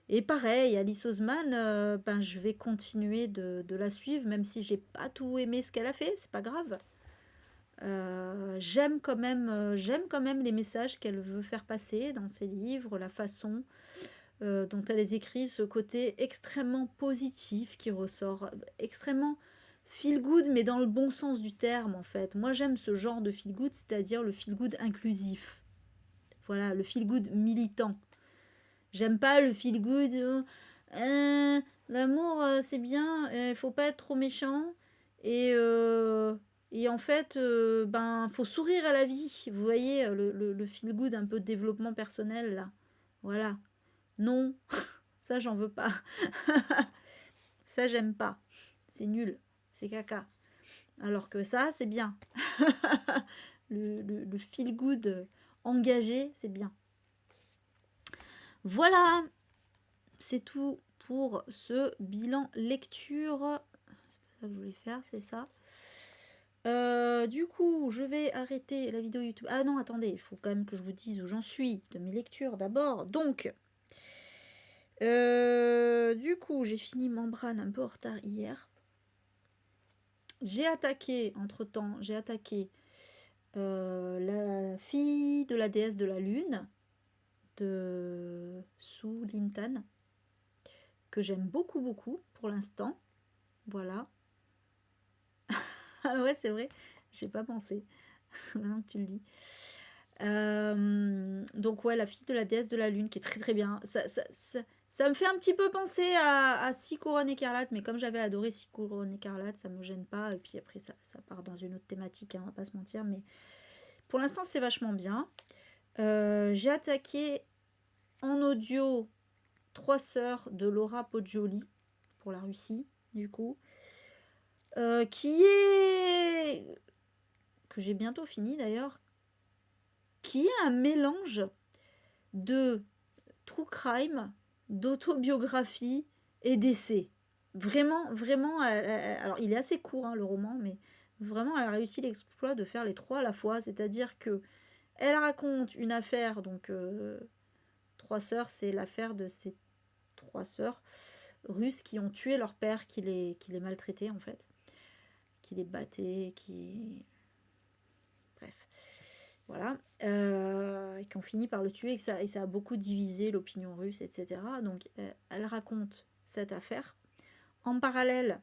Et pareil, Alice Oseman, ben, je vais continuer de la suivre, même si j'ai pas tout aimé ce qu'elle a fait, c'est pas grave. J'aime quand même les messages qu'elle veut faire passer dans ses livres, la façon dont elle les écrit, ce côté extrêmement positif qui ressort, extrêmement feel good, mais dans le bon sens du terme en fait. Moi j'aime ce genre de feel good, c'est-à-dire le feel good inclusif. Voilà, le feel good militant. J'aime pas le feel good. L'amour, c'est bien, il faut pas être trop méchant. Et, euh, et en fait, ben, faut sourire à la vie. Vous voyez, le feel good, un peu de développement personnel, là. Voilà. Non, ça, j'en veux pas. Ça, j'aime pas. C'est nul. C'est caca. Alors que ça, c'est bien. Le feel good engagé, c'est bien. Voilà. C'est tout pour ce bilan lecture. C'est pas ça que je voulais faire, c'est ça. Du coup, je vais arrêter la vidéo YouTube. Ah non, attendez, il faut quand même que je vous dise où j'en suis de mes lectures d'abord. Donc, du coup, j'ai fini Membrane un peu en retard hier. J'ai attaqué, entre-temps, La fille de la déesse de la lune de Su Lintan, que j'aime beaucoup, beaucoup pour l'instant. Voilà. Ah ouais, c'est vrai, j'ai pas pensé. Maintenant que tu le dis. Donc ouais, la fille de la déesse de la lune, qui est très très bien. Ça me fait un petit peu penser à Six couronnes écarlates, mais comme j'avais adoré Six couronnes écarlates, ça me gêne pas. Et puis après, ça part dans une autre thématique, hein, on va pas se mentir. Mais pour l'instant, c'est vachement bien. J'ai attaqué en audio Trois sœurs de Laura Poggioli, pour la Russie, du coup. Qui est... que j'ai bientôt fini d'ailleurs, qui est un mélange de true crime, d'autobiographie et d'essai. Vraiment, vraiment, alors il est assez court hein, le roman, mais vraiment elle a réussi l'exploit de faire les trois à la fois, c'est-à-dire que elle raconte une affaire, donc Trois sœurs, c'est l'affaire de ces trois sœurs russes qui ont tué leur père, qui les maltraitait en fait. qui les battait, qui... Bref. Voilà. Et qui ont fini par le tuer, et ça a beaucoup divisé l'opinion russe, etc. Donc, elle raconte cette affaire. En parallèle,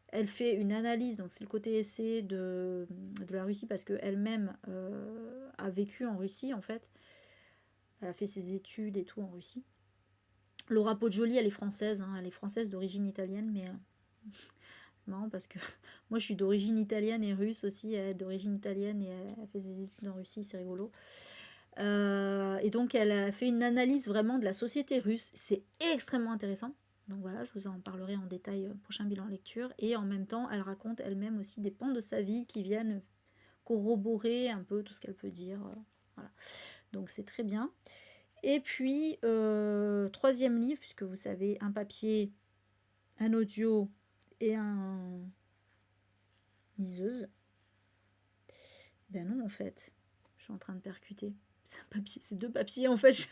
elle fait une analyse, donc c'est le côté essai de la Russie, parce qu'elle-même a vécu en Russie, en fait. Elle a fait ses études et tout en Russie. Laura Poggioli, elle est française, hein, elle est française d'origine italienne, mais c'est marrant parce que moi je suis d'origine italienne et russe aussi, elle est d'origine italienne et elle fait ses études en Russie, c'est rigolo. Et donc elle a fait une analyse vraiment de la société russe, c'est extrêmement intéressant. Donc voilà, je vous en parlerai en détail au prochain bilan lecture. Et en même temps, elle raconte elle-même aussi des pans de sa vie qui viennent corroborer un peu tout ce qu'elle peut dire. Voilà. Donc c'est très bien. Et puis, troisième livre, puisque vous savez, un papier, un audio et un liseuse. Ben non, en fait, je suis en train de percuter. C'est un papier, c'est 2 papiers en fait.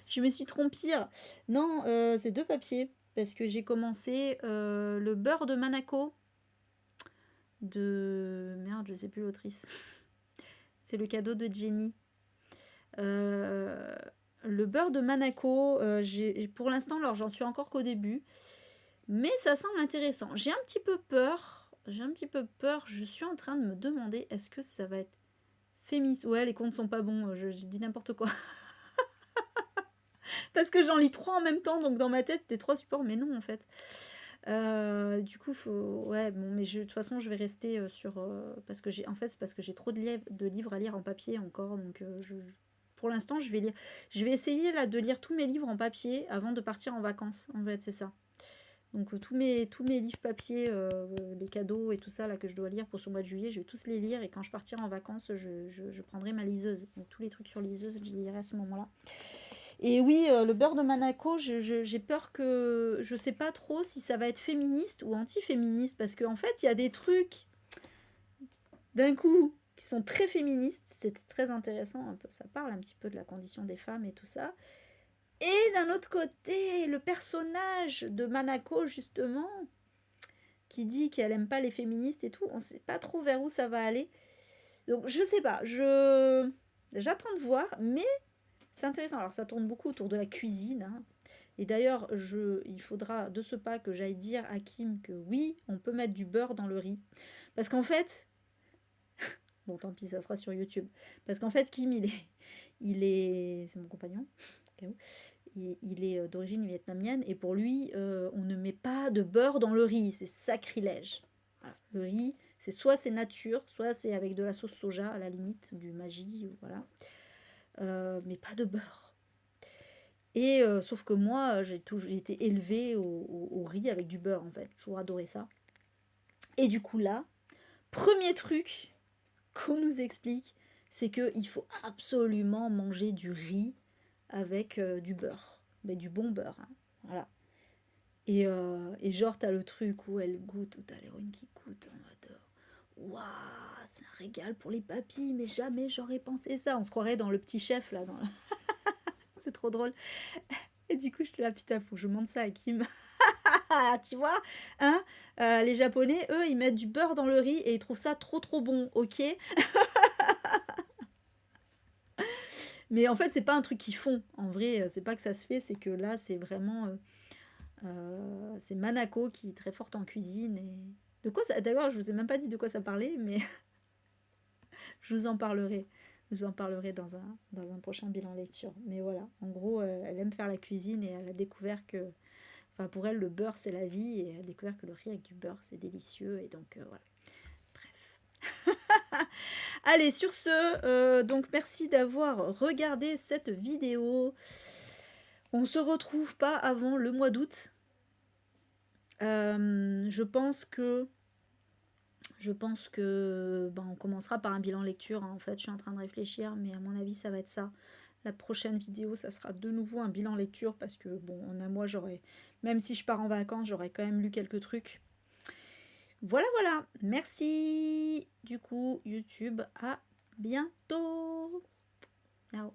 Je me suis trompée. Non, c'est 2 papiers. Parce que j'ai commencé le beurre de Manako de... Merde, je sais plus l'autrice. C'est le cadeau de Jenny. Le beurre de Manako, pour l'instant, alors j'en suis encore qu'au début. Mais ça semble intéressant. J'ai un petit peu peur. Je suis en train de me demander, est-ce que ça va être féministe? Ouais, les comptes sont pas bons. Je dis n'importe quoi. Parce que j'en lis 3 en même temps, donc dans ma tête c'était 3 supports, mais non en fait. Du coup, faut... ouais, bon, mais de toute façon, je vais rester sur... parce que j'ai... En fait, c'est parce que j'ai trop de livres à lire en papier encore, donc pour l'instant, je vais lire... Je vais essayer là de lire tous mes livres en papier avant de partir en vacances, en fait, c'est ça. Donc tous mes livres papier, les cadeaux et tout ça là que je dois lire pour ce mois de juillet, je vais tous les lire, et quand je partirai en vacances, je prendrai ma liseuse. Donc tous les trucs sur liseuse, je les lirai à ce moment-là. Et oui, le beurre de Manako, j'ai peur que... Je sais pas trop si ça va être féministe ou anti-féministe, parce qu'en fait, il y a des trucs, d'un coup, qui sont très féministes. C'est très intéressant, un peu, ça parle un petit peu de la condition des femmes et tout ça. Et d'un autre côté, le personnage de Manako, justement, qui dit qu'elle aime pas les féministes et tout, on sait pas trop vers où ça va aller. Donc, je sais pas, j'attends de voir, mais... C'est intéressant. Alors, ça tourne beaucoup autour de la cuisine. Hein. Et d'ailleurs, il faudra de ce pas que j'aille dire à Kim que oui, on peut mettre du beurre dans le riz. Parce qu'en fait... Bon, tant pis, ça sera sur YouTube. Parce qu'en fait, Kim, c'est mon compagnon. Il est d'origine vietnamienne. Et pour lui, on ne met pas de beurre dans le riz. C'est sacrilège. Voilà. Le riz, c'est nature, soit c'est avec de la sauce soja, à la limite, du Maggi, voilà. Mais pas de beurre. Et sauf que moi, j'ai été élevée au riz avec du beurre, en fait. J'ai toujours adoré ça. Et du coup, là, premier truc qu'on nous explique, c'est qu'il faut absolument manger du riz avec du beurre. Mais du bon beurre, hein. Voilà. Et genre, t'as le truc où elle goûte, où t'as l'héroïne qui goûte en mode... Waouh, c'est un régal pour les papilles, mais jamais j'aurais pensé ça. On se croirait dans Le Petit Chef, là. C'est trop drôle. Et du coup, j'étais là, putain, faut que je montre ça à Kim. Tu vois, hein, les Japonais, eux, ils mettent du beurre dans le riz et ils trouvent ça trop trop bon, ok. Mais en fait, c'est pas un truc qu'ils font. En vrai, c'est pas que ça se fait, c'est que là, c'est vraiment... c'est Manako qui est très forte en cuisine. Et... De quoi ça... D'ailleurs, je vous ai même pas dit de quoi ça parlait, mais je vous en parlerai. Je vous en parlerai dans un prochain bilan lecture. Mais voilà, en gros, elle aime faire la cuisine et elle a découvert que... Enfin, pour elle, le beurre, c'est la vie. Et elle a découvert que le riz avec du beurre, c'est délicieux. Et donc, voilà. Bref. Allez, sur ce, donc merci d'avoir regardé cette vidéo. On se retrouve pas avant le mois d'août. Je pense que on commencera par un bilan lecture. Hein. En fait, je suis en train de réfléchir, mais à mon avis, ça va être ça. La prochaine vidéo, ça sera de nouveau un bilan lecture parce que, bon, en un mois, même si je pars en vacances, j'aurais quand même lu quelques trucs. Voilà, voilà. Merci. Du coup, YouTube, à bientôt. Ciao.